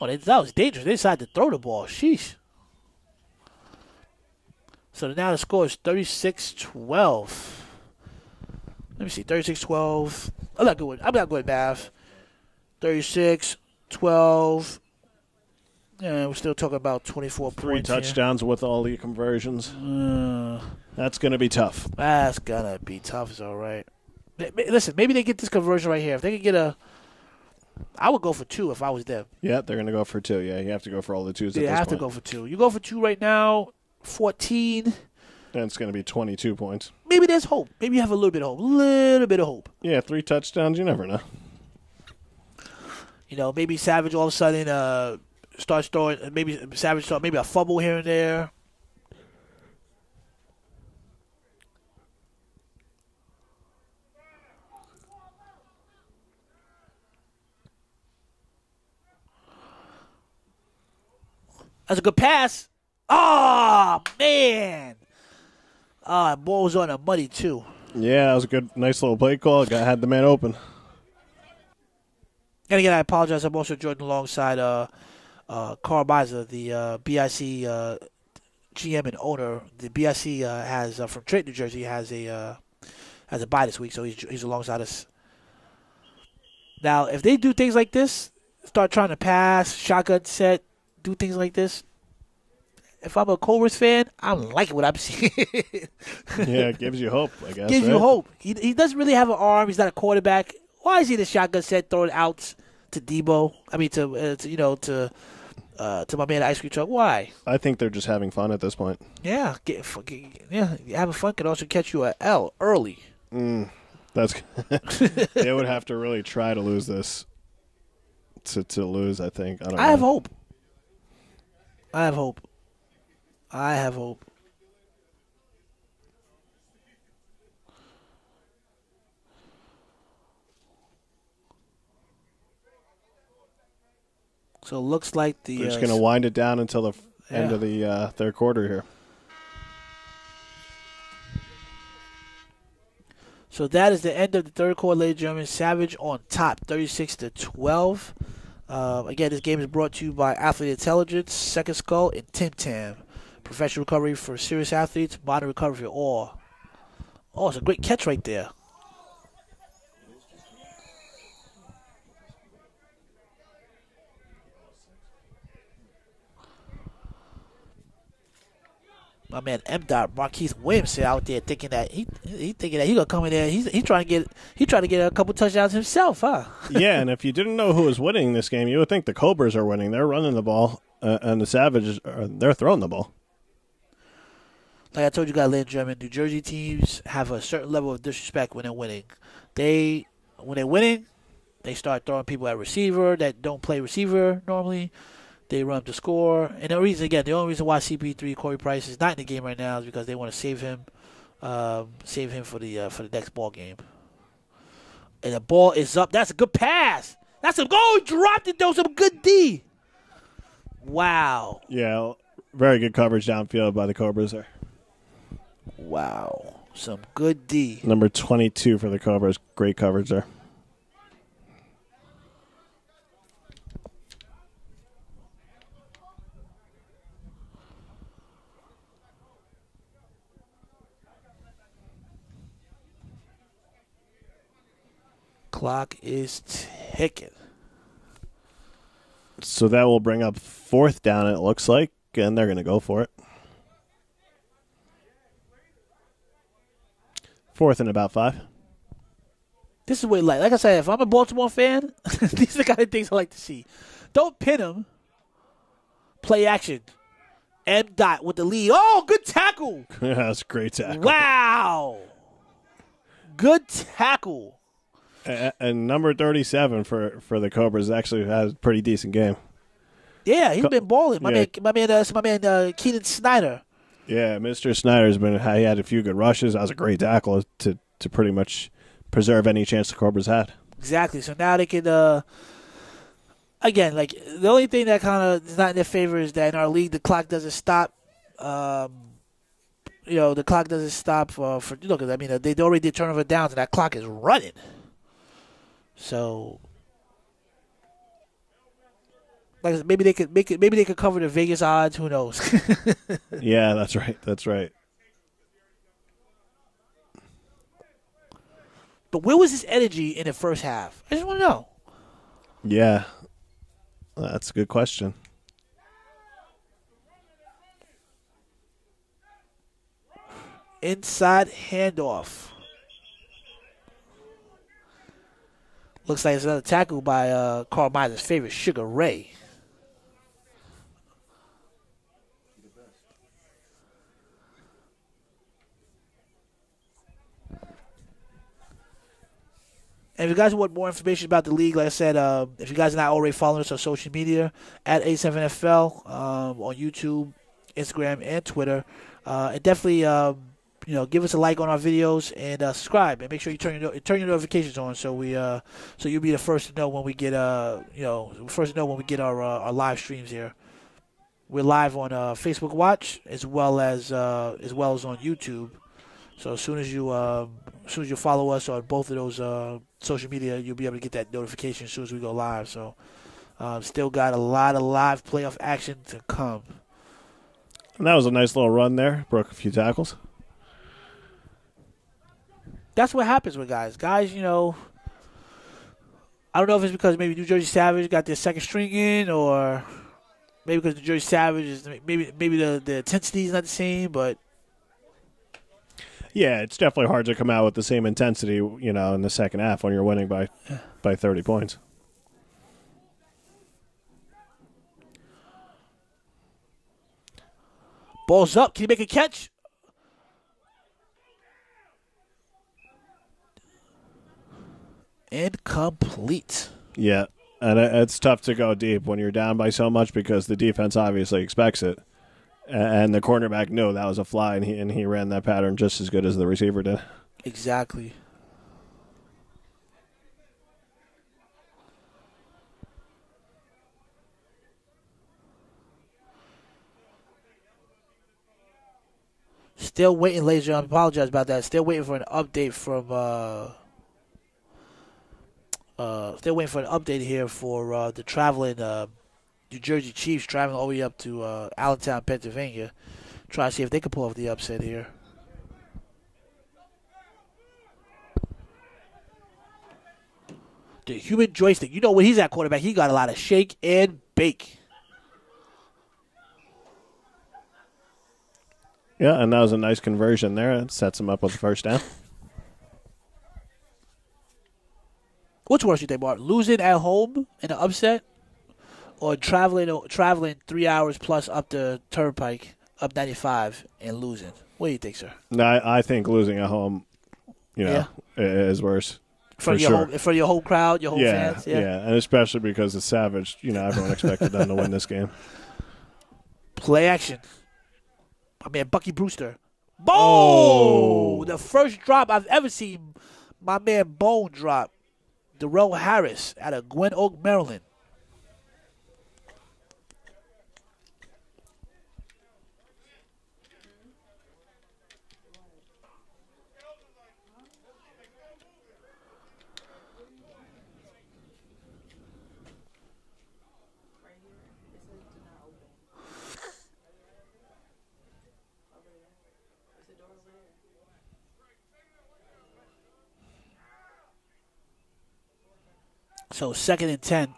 Oh, that was dangerous. They decided to throw the ball. Sheesh. So now the score is 36-12. Let me see, 36-12. I'm not good at math. 36-12. Yeah, we're still talking about 24 Three points. touchdowns with all the conversions. That's going to be tough. That's going to be tough. It's all right. Listen, maybe they get this conversion right here. If they could get I would go for 2 if I was them. Yeah, they're going to go for 2. Yeah, you have to go for all the 2s at this point. You have to go for 2. You go for 2 right now, 14. And it's going to be 22 points. Maybe there's hope. Maybe you have a little bit of hope. A little bit of hope. Yeah, 3 touchdowns. You never know. You know, maybe Savage all of a sudden starts throwing. Maybe Savage maybe a fumble here and there. That's a good pass. Oh, man. Ball was on a muddy, too. Yeah, that was a good, nice little play call. Had the man open. And again, I apologize. I'm also joined alongside Carl Miser, the BIC GM and owner. The BIC has, from Trenton, New Jersey, has a bye this week, so he's alongside us. Now, if they do things like this, start trying to pass, shotgun set, do things like this, if I'm a Cobras fan, I'm liking what I'm seeing. Yeah, it gives you hope, I guess. Gives you hope. He doesn't really have an arm. He's not a quarterback. Why is he the shotgun set throwing outs to Debo? I mean, to my man Ice Cream Truck. Why? I think they're just having fun at this point. Yeah, having fun can also catch you a L early. That's they would have to really try to lose this to lose. I think. I have hope. I have hope. So it looks like they're just going to wind it down until the end of the third quarter here. So that is the end of the third quarter, ladies and gentlemen. Savage on top, 36-12. Again, this game is brought to you by Athlete Intelligence, Second Skull, and Tim Tam. Professional recovery for serious athletes, modern recovery for all. Oh, it's a great catch right there. My man M-Dot, Marquise Williams, out there thinking that he gonna come in there. He trying to get a couple touchdowns himself, huh? Yeah, and if you didn't know who was winning this game, you would think the Cobras are winning. They're running the ball, and the Savages they're throwing the ball. Like I told you guys, ladies and gentlemen, New Jersey teams have a certain level of disrespect when they're winning. When they're winning, they start throwing people at receiver that don't play receiver normally. They run up the score. And the only reason why CP3 Corey Price is not in the game right now is because they want to save him for the next ball game. And the ball is up. That's a good pass. That's a goal. He dropped it though. Some good D. Wow. Yeah, very good coverage downfield by the Cobras there. Wow. Some good D. Number 22 for the Cobras. Great coverage there. Clock is ticking. So that will bring up fourth down, it looks like, and they're going to go for it. Fourth and about 5. This is what, like I said, if I'm a Baltimore fan, these are the kind of things I like to see. Don't pin him. Play action. M-Dot with the lead. Oh, good tackle. That's a great tackle. Wow. Good tackle. And number 37 for the Cobras actually has a pretty decent game. Yeah, he's been balling. My Yeah. man, Keaton Snyder. Yeah, Mr. Snyder's he had a few good rushes. That was a great tackle to pretty much preserve any chance the Cobras had. Exactly. So now they can, again, like the only thing that kind of is not in their favor is that in our league the clock doesn't stop. The clock doesn't stop for because I mean they already did turnover downs and that clock is running. So, like maybe they could cover the Vegas odds. Who knows? Yeah, that's right. That's right. But where was this energy in the first half? I just want to know. Yeah, that's a good question. Inside handoff. Looks like it's another tackle by Carl Miser's favorite, Sugar Ray. And if you guys want more information about the league, like I said, if you guys are not already following us on social media, at A7FL on YouTube, Instagram, and Twitter, and definitely give us a like on our videos and subscribe, and make sure you turn your notifications on so you'll be the first to know when we get our live streams here. We're live on Facebook Watch as well as on YouTube. So as soon as you follow us on both of those social media, you'll be able to get that notification as soon as we go live. So still got a lot of live playoff action to come. And that was a nice little run there. Broke a few tackles. That's what happens with guys. Guys, I don't know if it's because maybe New Jersey Savage got their second string in, or maybe because New Jersey Savage is maybe the intensity is not the same, but. Yeah, it's definitely hard to come out with the same intensity, in the second half when you're winning by 30 points. Ball's up. Can he make a catch? Incomplete. Yeah, and it's tough to go deep when you're down by so much because the defense obviously expects it. And the cornerback knew that was a fly, and he ran that pattern just as good as the receiver did. Exactly. Still waiting, ladies and gentlemen. I apologize about that. Still waiting for an update from. Still waiting for an update here for the traveling. New Jersey Chiefs traveling all the way up to Allentown, Pennsylvania. Try to see if they can pull off the upset here. The human joystick. When he's at quarterback, he got a lot of shake and bake. Yeah, and that was a nice conversion there. It sets him up with the first down. What's worse, you think, Mark? Losing at home in an upset? Or traveling 3 hours plus up the Turnpike, up 95, and losing? What do you think, sir? No, I think losing at home, is worse. For your whole crowd, your whole fans? Yeah, and especially because it's Savage. Everyone expected them to win this game. Play action. My man, Bucky Brewster. Boom! The first drop I've ever seen my man Bone drop. Darrell Harris out of Gwen Oak, Maryland. So 2nd and 10.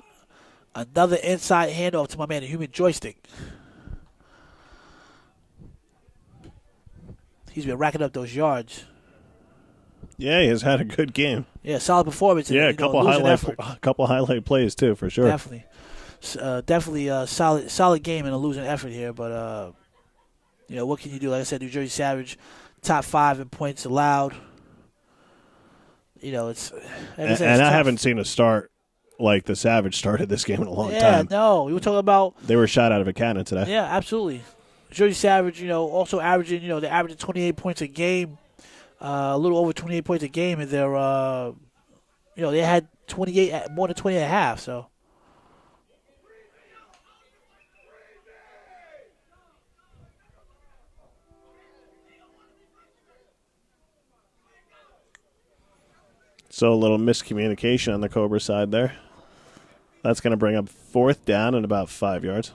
Another inside handoff to my man, the human joystick. He's been racking up those yards. Yeah, he has had a good game. Yeah, solid performance. Yeah, a couple highlight plays too, for sure. Definitely, definitely a solid game and a losing effort here. But what can you do? Like I said, New Jersey Savage, top 5 in points allowed. It's I haven't seen a start like the Savage started this game in a long Yeah, time. no. We were talking about They were shot out of a cannon today. yeah, absolutely. Jersey Savage, also averaging, they're averaging 28 points a game, a little over 28 points a game, and they're, they had 28, more than 20 and a half. So So a little miscommunication on the Cobra side there. That's going to bring up 4th down and about 5 yards.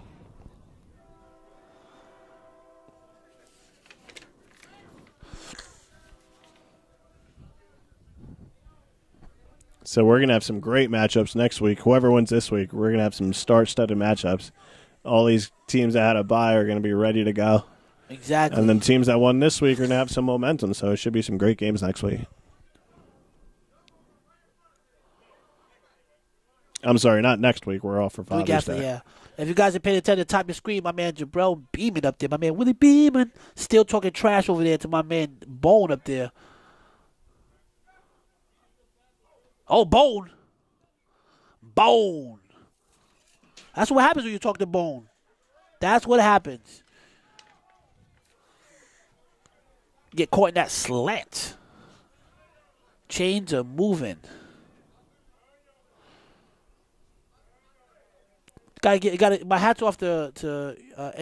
So we're going to have some great matchups next week. Whoever wins this week, we're going to have some star-studded matchups. All these teams that had a bye are going to be ready to go. exactly. And then teams that won this week are going to have some momentum, so it should be some great games next week. I'm sorry, not next week. We're off for Week Father's after, Day. yeah. If you guys are paying attention to the top of your screen, my man Jabril Beeman up there. My man Willie Beeman still talking trash over there to my man Bone up there. Oh, Bone. Bone. That's what happens when you talk to Bone. That's what happens. Get caught in that slant. Chains are moving. My hats off to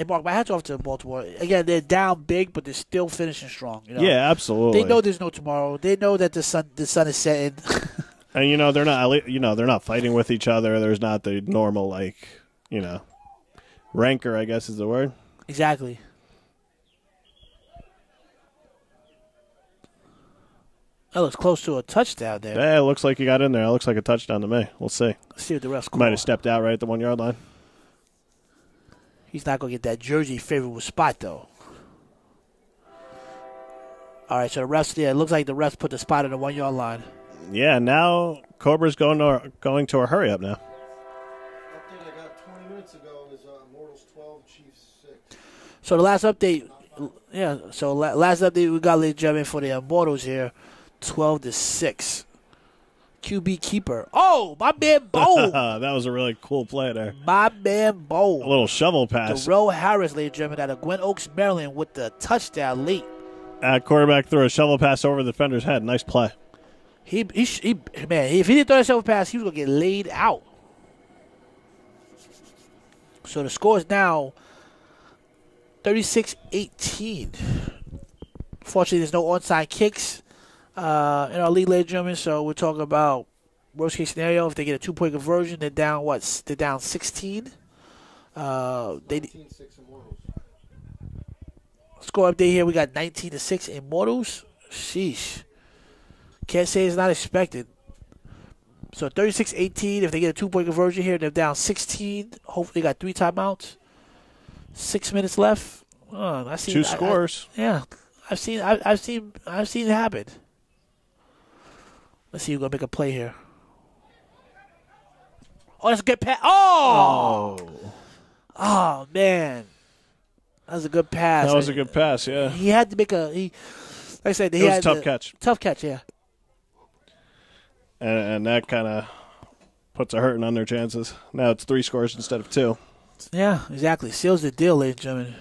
Mark. My hats off to Baltimore. Again, they're down big, but they're still finishing strong. Yeah, absolutely. They know there's no tomorrow. They know that the sun is setting. And they're not fighting with each other. There's not the normal rancor, I guess is the word. Exactly. That looks close to a touchdown there. Yeah, it looks like you got in there. It looks like a touchdown to me. We'll see. Let's see what the refs call. Might have stepped out right at the 1 yard line. He's not going to get that Jersey favorable spot, though. All right, so the refs there. It looks like the refs put the spot on the 1 yard line. Yeah, now Cobra's going to a hurry up now. Update I got 20 minutes ago is Immortals 12, Chiefs 6. So the last update, last update we got, ladies and gentlemen, for the Immortals here, 12-6. QB keeper. Oh, my man Bone. That was a really cool play there. My man Bone. A little shovel pass. Darrell Harris, ladies and gentlemen, out of Gwen Oaks, Maryland, with the touchdown late. Quarterback threw a shovel pass over the defender's head. Nice play. Man, if he didn't throw that shovel pass, he was going to get laid out. So the score is now 36-18. Fortunately, there's no onside kicks in our league, ladies and gentlemen. So we're talking about worst case scenario. If they get a 2-point conversion, they're down what? They're down 16. 19-6 Immortals. Score update here. We got 19-6 Immortals. Sheesh. Can't say it's not expected. So 36-18. If they get a 2-point conversion here, they're down 16. Hopefully, they got 3 timeouts. 6 minutes left. I see 2 scores. I've seen it happen. Let's see who's gonna make a play here. Oh, that's a good pass. Oh man, that was a good pass. That was a good pass. Yeah. He had to make like I said, It was a tough catch. Tough catch, yeah. And that kind of puts a hurting on their chances. Now it's 3 scores instead of 2. Yeah, exactly. Seals the deal, ladies and gentlemen.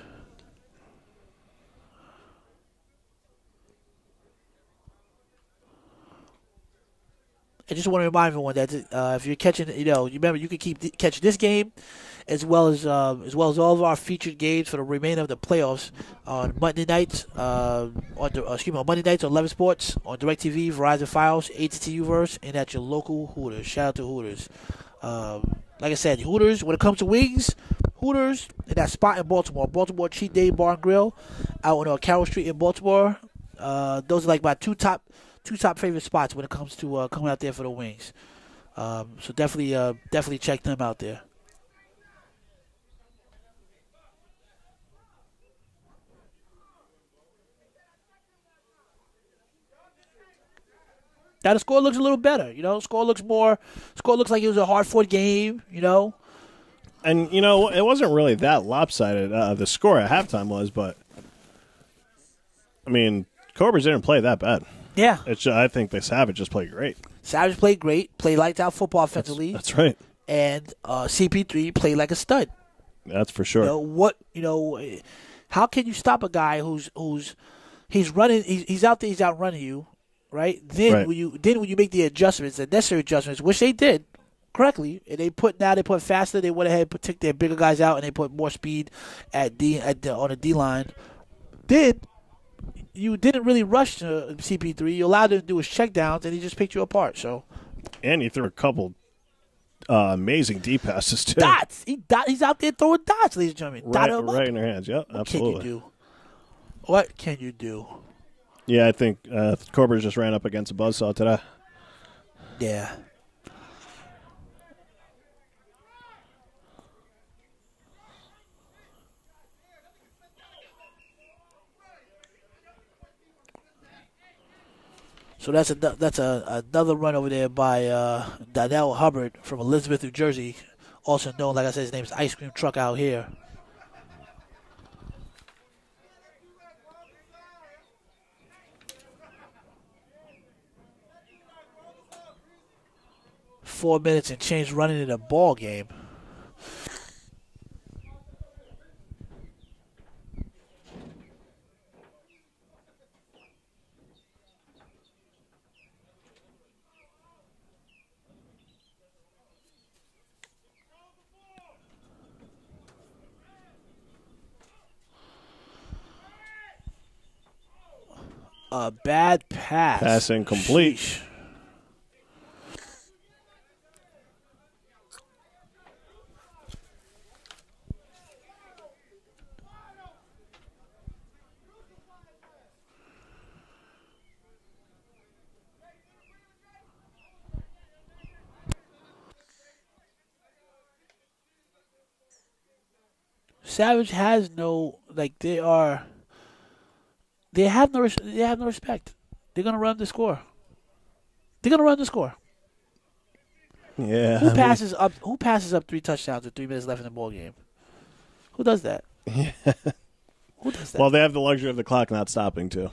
I just want to remind everyone that if you're catching, you remember you can keep catching this game, as well as all of our featured games for the remainder of the playoffs on Monday nights. On Monday nights on 11 Sports, on DirecTV, Verizon Files, AT&T Uverse, and at your local Hooters. Shout out to Hooters. Like I said, Hooters. When it comes to wings, Hooters in that spot in Baltimore Cheat Day Bar and Grill, out on Carroll Street in Baltimore. Those are like my two top favorite spots when it comes to coming out there for the wings. So definitely check them out there. Now the score looks a little better. Score looks like it was a hard-fought game. And it wasn't really that lopsided. The score at halftime was, but I mean, Cobras didn't play that bad. Yeah. I think the Savage just played great. Savage played great, played lights out football offensively, That's right. and CP3 played like a stud. That's for sure. How can you stop a guy who's running? He's out there. He's outrunning you, right? Then when you make the adjustments, the necessary adjustments, which they did correctly, and they put faster. They went ahead and took their bigger guys out, and they put more speed on the D line. Then you didn't really rush to CP3. You allowed him to do his check downs, and he just picked you apart. So, and he threw a couple amazing deep passes too. Dots. He's out there throwing dots, ladies and gentlemen. Right in their hands. Yep, absolutely. What can you do? Yeah, I think Corbers just ran up against a buzzsaw today. Yeah. So that's another run over there by Donnell Hubbard from Elizabeth, New Jersey, also known, like I said, his name is Ice Cream Truck out here. Four minutes and change running in a ball game. A bad pass. Pass incomplete. Sheesh. Savage has no they have no respect. They're gonna run the score. Yeah. Who passes up 3 touchdowns with 3 minutes left in the ball game? Who does that? Yeah. Who does that? Well, they have the luxury of the clock not stopping too.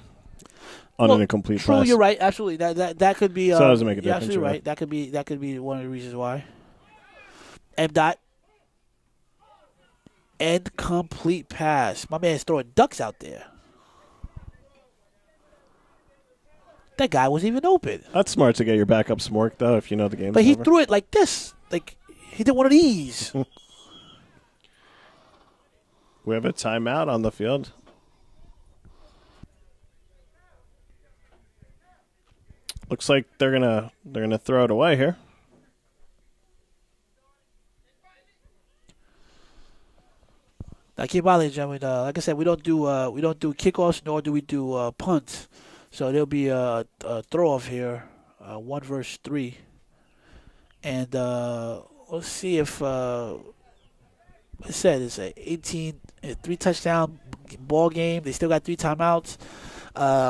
On an incomplete true, pass. you're right. Absolutely, that could be. So that doesn't make a you're difference. absolutely right. That could be one of the reasons why. M. Incomplete pass. My man's throwing ducks out there. That guy wasn't even open. That's smart to get your backup some work, though, if you know the game. But he threw it like this. Like, he did one of these. We have a timeout on the field. Looks like they're gonna throw it away here. Now, keep on, ladies and gentlemen. Like I said, we don't do kickoffs, nor do we do punts. So there'll be a throw off here, 1 versus 3, and let's see if like I said, it's a 3 touchdown ball game. They still got 3 timeouts.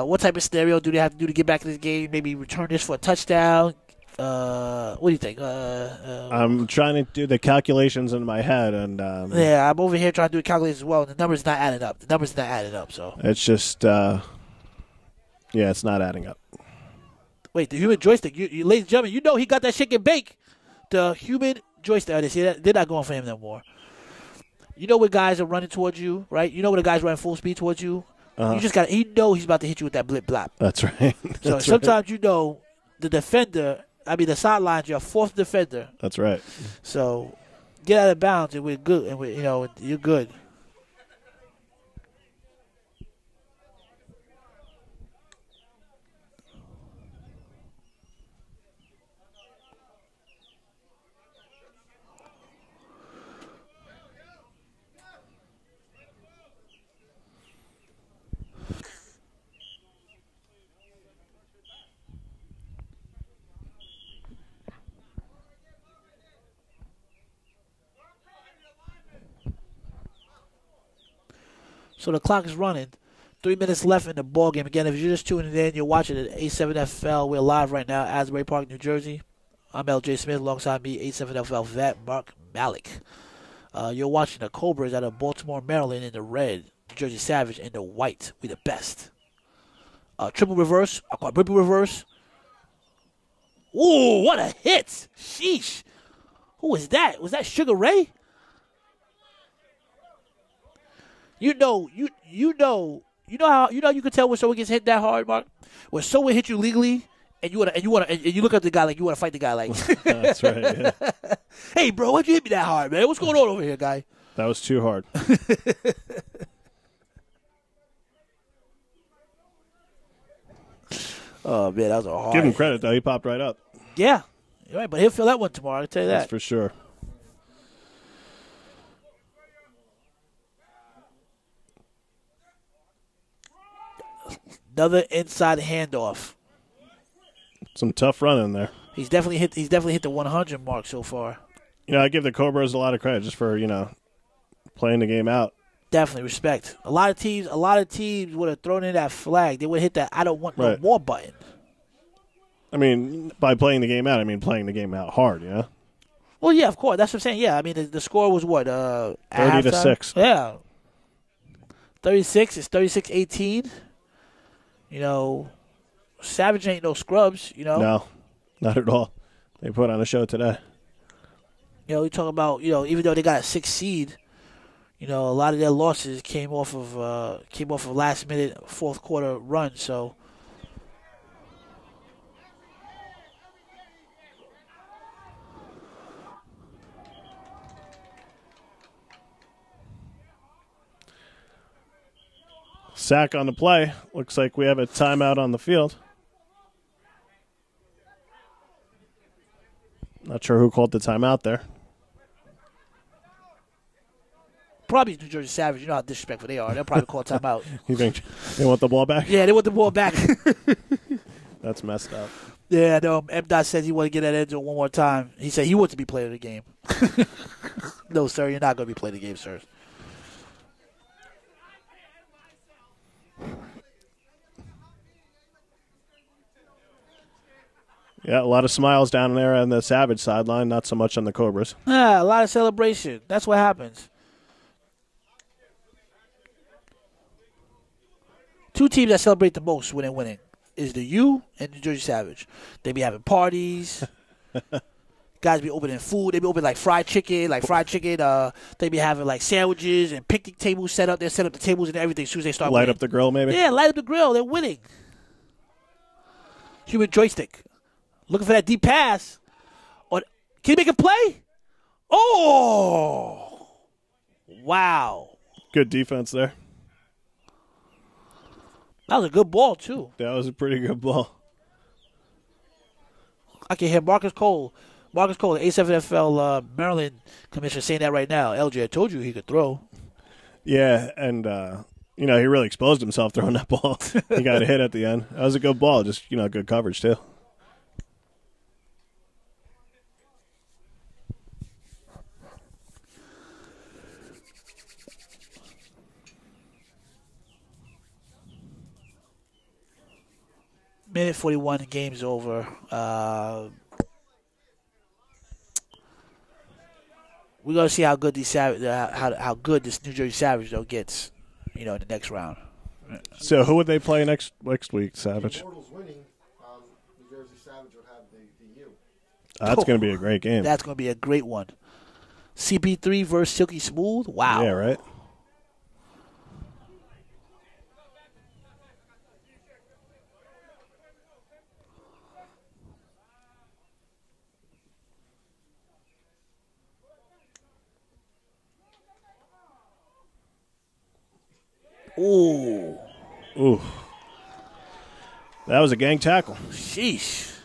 What type of scenario do they have to do to get back in this game? Maybe return this for a touchdown. What do you think? I'm trying to do the calculations in my head, and yeah, I'm over here trying to do calculations as well. And the number's not adding up. So it's just it's not adding up. Wait, the human joystick. You ladies and gentlemen, you know he got that chicken bake. The human joystick. Oh, they see that? They're not going for him no more. You know when guys are running towards you, right? You know when the guy's running full speed towards you. You just got. He know he's about to hit you with that blip blap. That's right. So sometimes you know the defender. I mean the sidelines. Your 4th defender. That's right. So get out of bounds and we're good. And you're good. So the clock is running. 3 minutes left in the ball game. Again, if you're just tuning in, you're watching it at A7FL. We're live right now, Asbury Park, New Jersey. I'm LJ Smith. Alongside me, A7FL vet Mark Malik. You're watching the Cobras out of Baltimore, Maryland in the red. New Jersey Savage in the white. We the best. Triple reverse. A quadruple reverse. Ooh, what a hit! Sheesh. Who was that? Was that Sugar Ray? You know how you can tell when someone gets hit that hard, Mark? When someone hit you legally and you look at the guy like you want to fight the guy like That's right. Yeah. Hey bro, why'd you hit me that hard, man? What's going on over here, guy? That was too hard. Oh man, that was a hard. Give him credit though, he popped right up. Yeah. You're right, but he'll feel that one tomorrow, I'll tell you That's that. for sure. Another inside handoff. Some tough running there. He's definitely hit the 100 mark so far. You know, I give the Cobras a lot of credit just for, playing the game out. Definitely respect. A lot of teams would have thrown in that flag. They would have hit that I don't want no more button. I mean, by playing the game out, I mean playing the game out hard, Well, yeah, of course. That's what I'm saying. Yeah, I mean the score was what? 30-6. Yeah. 36. It's 36-18. Savage ain't no scrubs. No, not at all. They put on a show today. You talk about even though they got a 6 seed. A lot of their losses came off of last minute fourth quarter run. So Sack on the play. Looks like we have a timeout on the field. Not sure who called the timeout there. probably New Jersey Savage. You know how disrespectful they are. They'll probably call timeout. You think they want the ball back? Yeah, they want the ball back. That's messed up. Yeah, no. M. said he wanted to get that end zone one more time. He said he wants to be player of the game. No, sir, you're not going to be player of the game, sir. Yeah, a lot of smiles down there on the Savage sideline, not so much on the Cobras. A lot of celebration. That's what happens. Two teams that celebrate the most when they're winning is the U and New Jersey Savage. They be having parties. Guys be opening food. They be opening like fried chicken. They be having like sandwiches and picnic tables set up. They set up the tables and everything as soon as they start Light winning. up the grill, maybe? Yeah, light up the grill. They're winning. Human joystick. Looking for that deep pass. Can he make a play? Oh! Wow. Good defense there. That was a good ball, too. That was a pretty good ball. I can hear Marcus Cole, the A7FL Maryland commissioner, saying that right now. LJ, I told you he could throw. Yeah, and, he really exposed himself throwing that ball. He got a hit at the end. That was a good ball, just, good coverage, too. Minute 41, game's over. We're gonna see how good how good this New Jersey Savage though gets, in the next round. So who would they play next week, Savage? If Immortals winning, New Jersey Savage would have the U. That's going to be a great game. That's gonna be a great one. CP3 versus Silky Smooth. Wow. Yeah, right. Ooh. That was a gang tackle. Sheesh.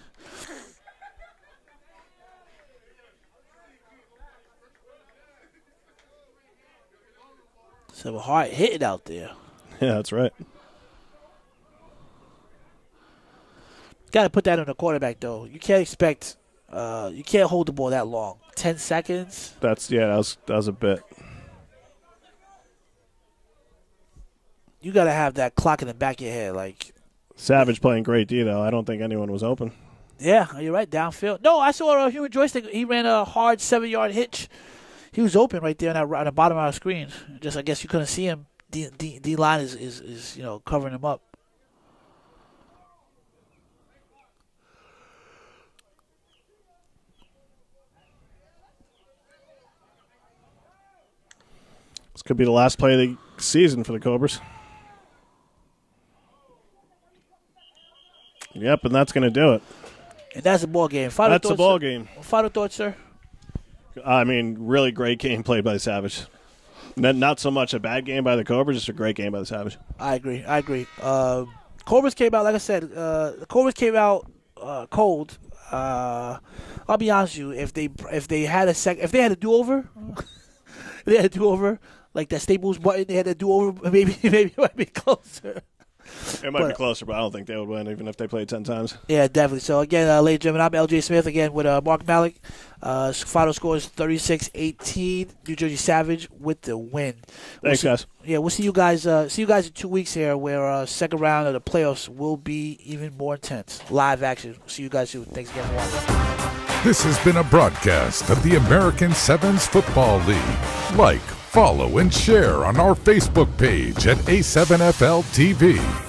Some hard hitting out there. Yeah, that's right. Got to put that on the quarterback, though. You can't expect, you can't hold the ball that long. 10 seconds. That was a bit. You got to have that clock in the back of your head. Like, Savage playing great D, though. I don't think anyone was open. yeah, you're right, downfield. No, I saw a human joystick. He ran a hard 7-yard hitch. He was open right there on the bottom of our screen. Just, I guess you couldn't see him. D-line is covering him up. Could be the last play of the season for the Cobras. Yep, and that's going to do it. And that's a ball game. That's a ball game. Final thoughts, sir? I mean, really great game played by the Savage. Not so much a bad game by the Cobras, just a great game by the Savage. I agree. Cobras came out, like I said, the Cobras came out cold. I'll be honest with you, if they had a do-over, like that Staples button, they had a do-over, maybe it might be closer. It might be closer, but I don't think they would win even if they played 10 times. Yeah, definitely. So, again, ladies and gentlemen, I'm LJ Smith, again, with Mark Malik. Final score is 36-18. New Jersey Savage with the win. Thanks, guys. Yeah, we'll see you guys in 2 weeks here where second round of the playoffs will be even more intense. Live action. We'll see you guys soon. Thanks again for watching. This has been a broadcast of the American Sevens Football League. Like, follow, and share on our Facebook page at A7FL TV.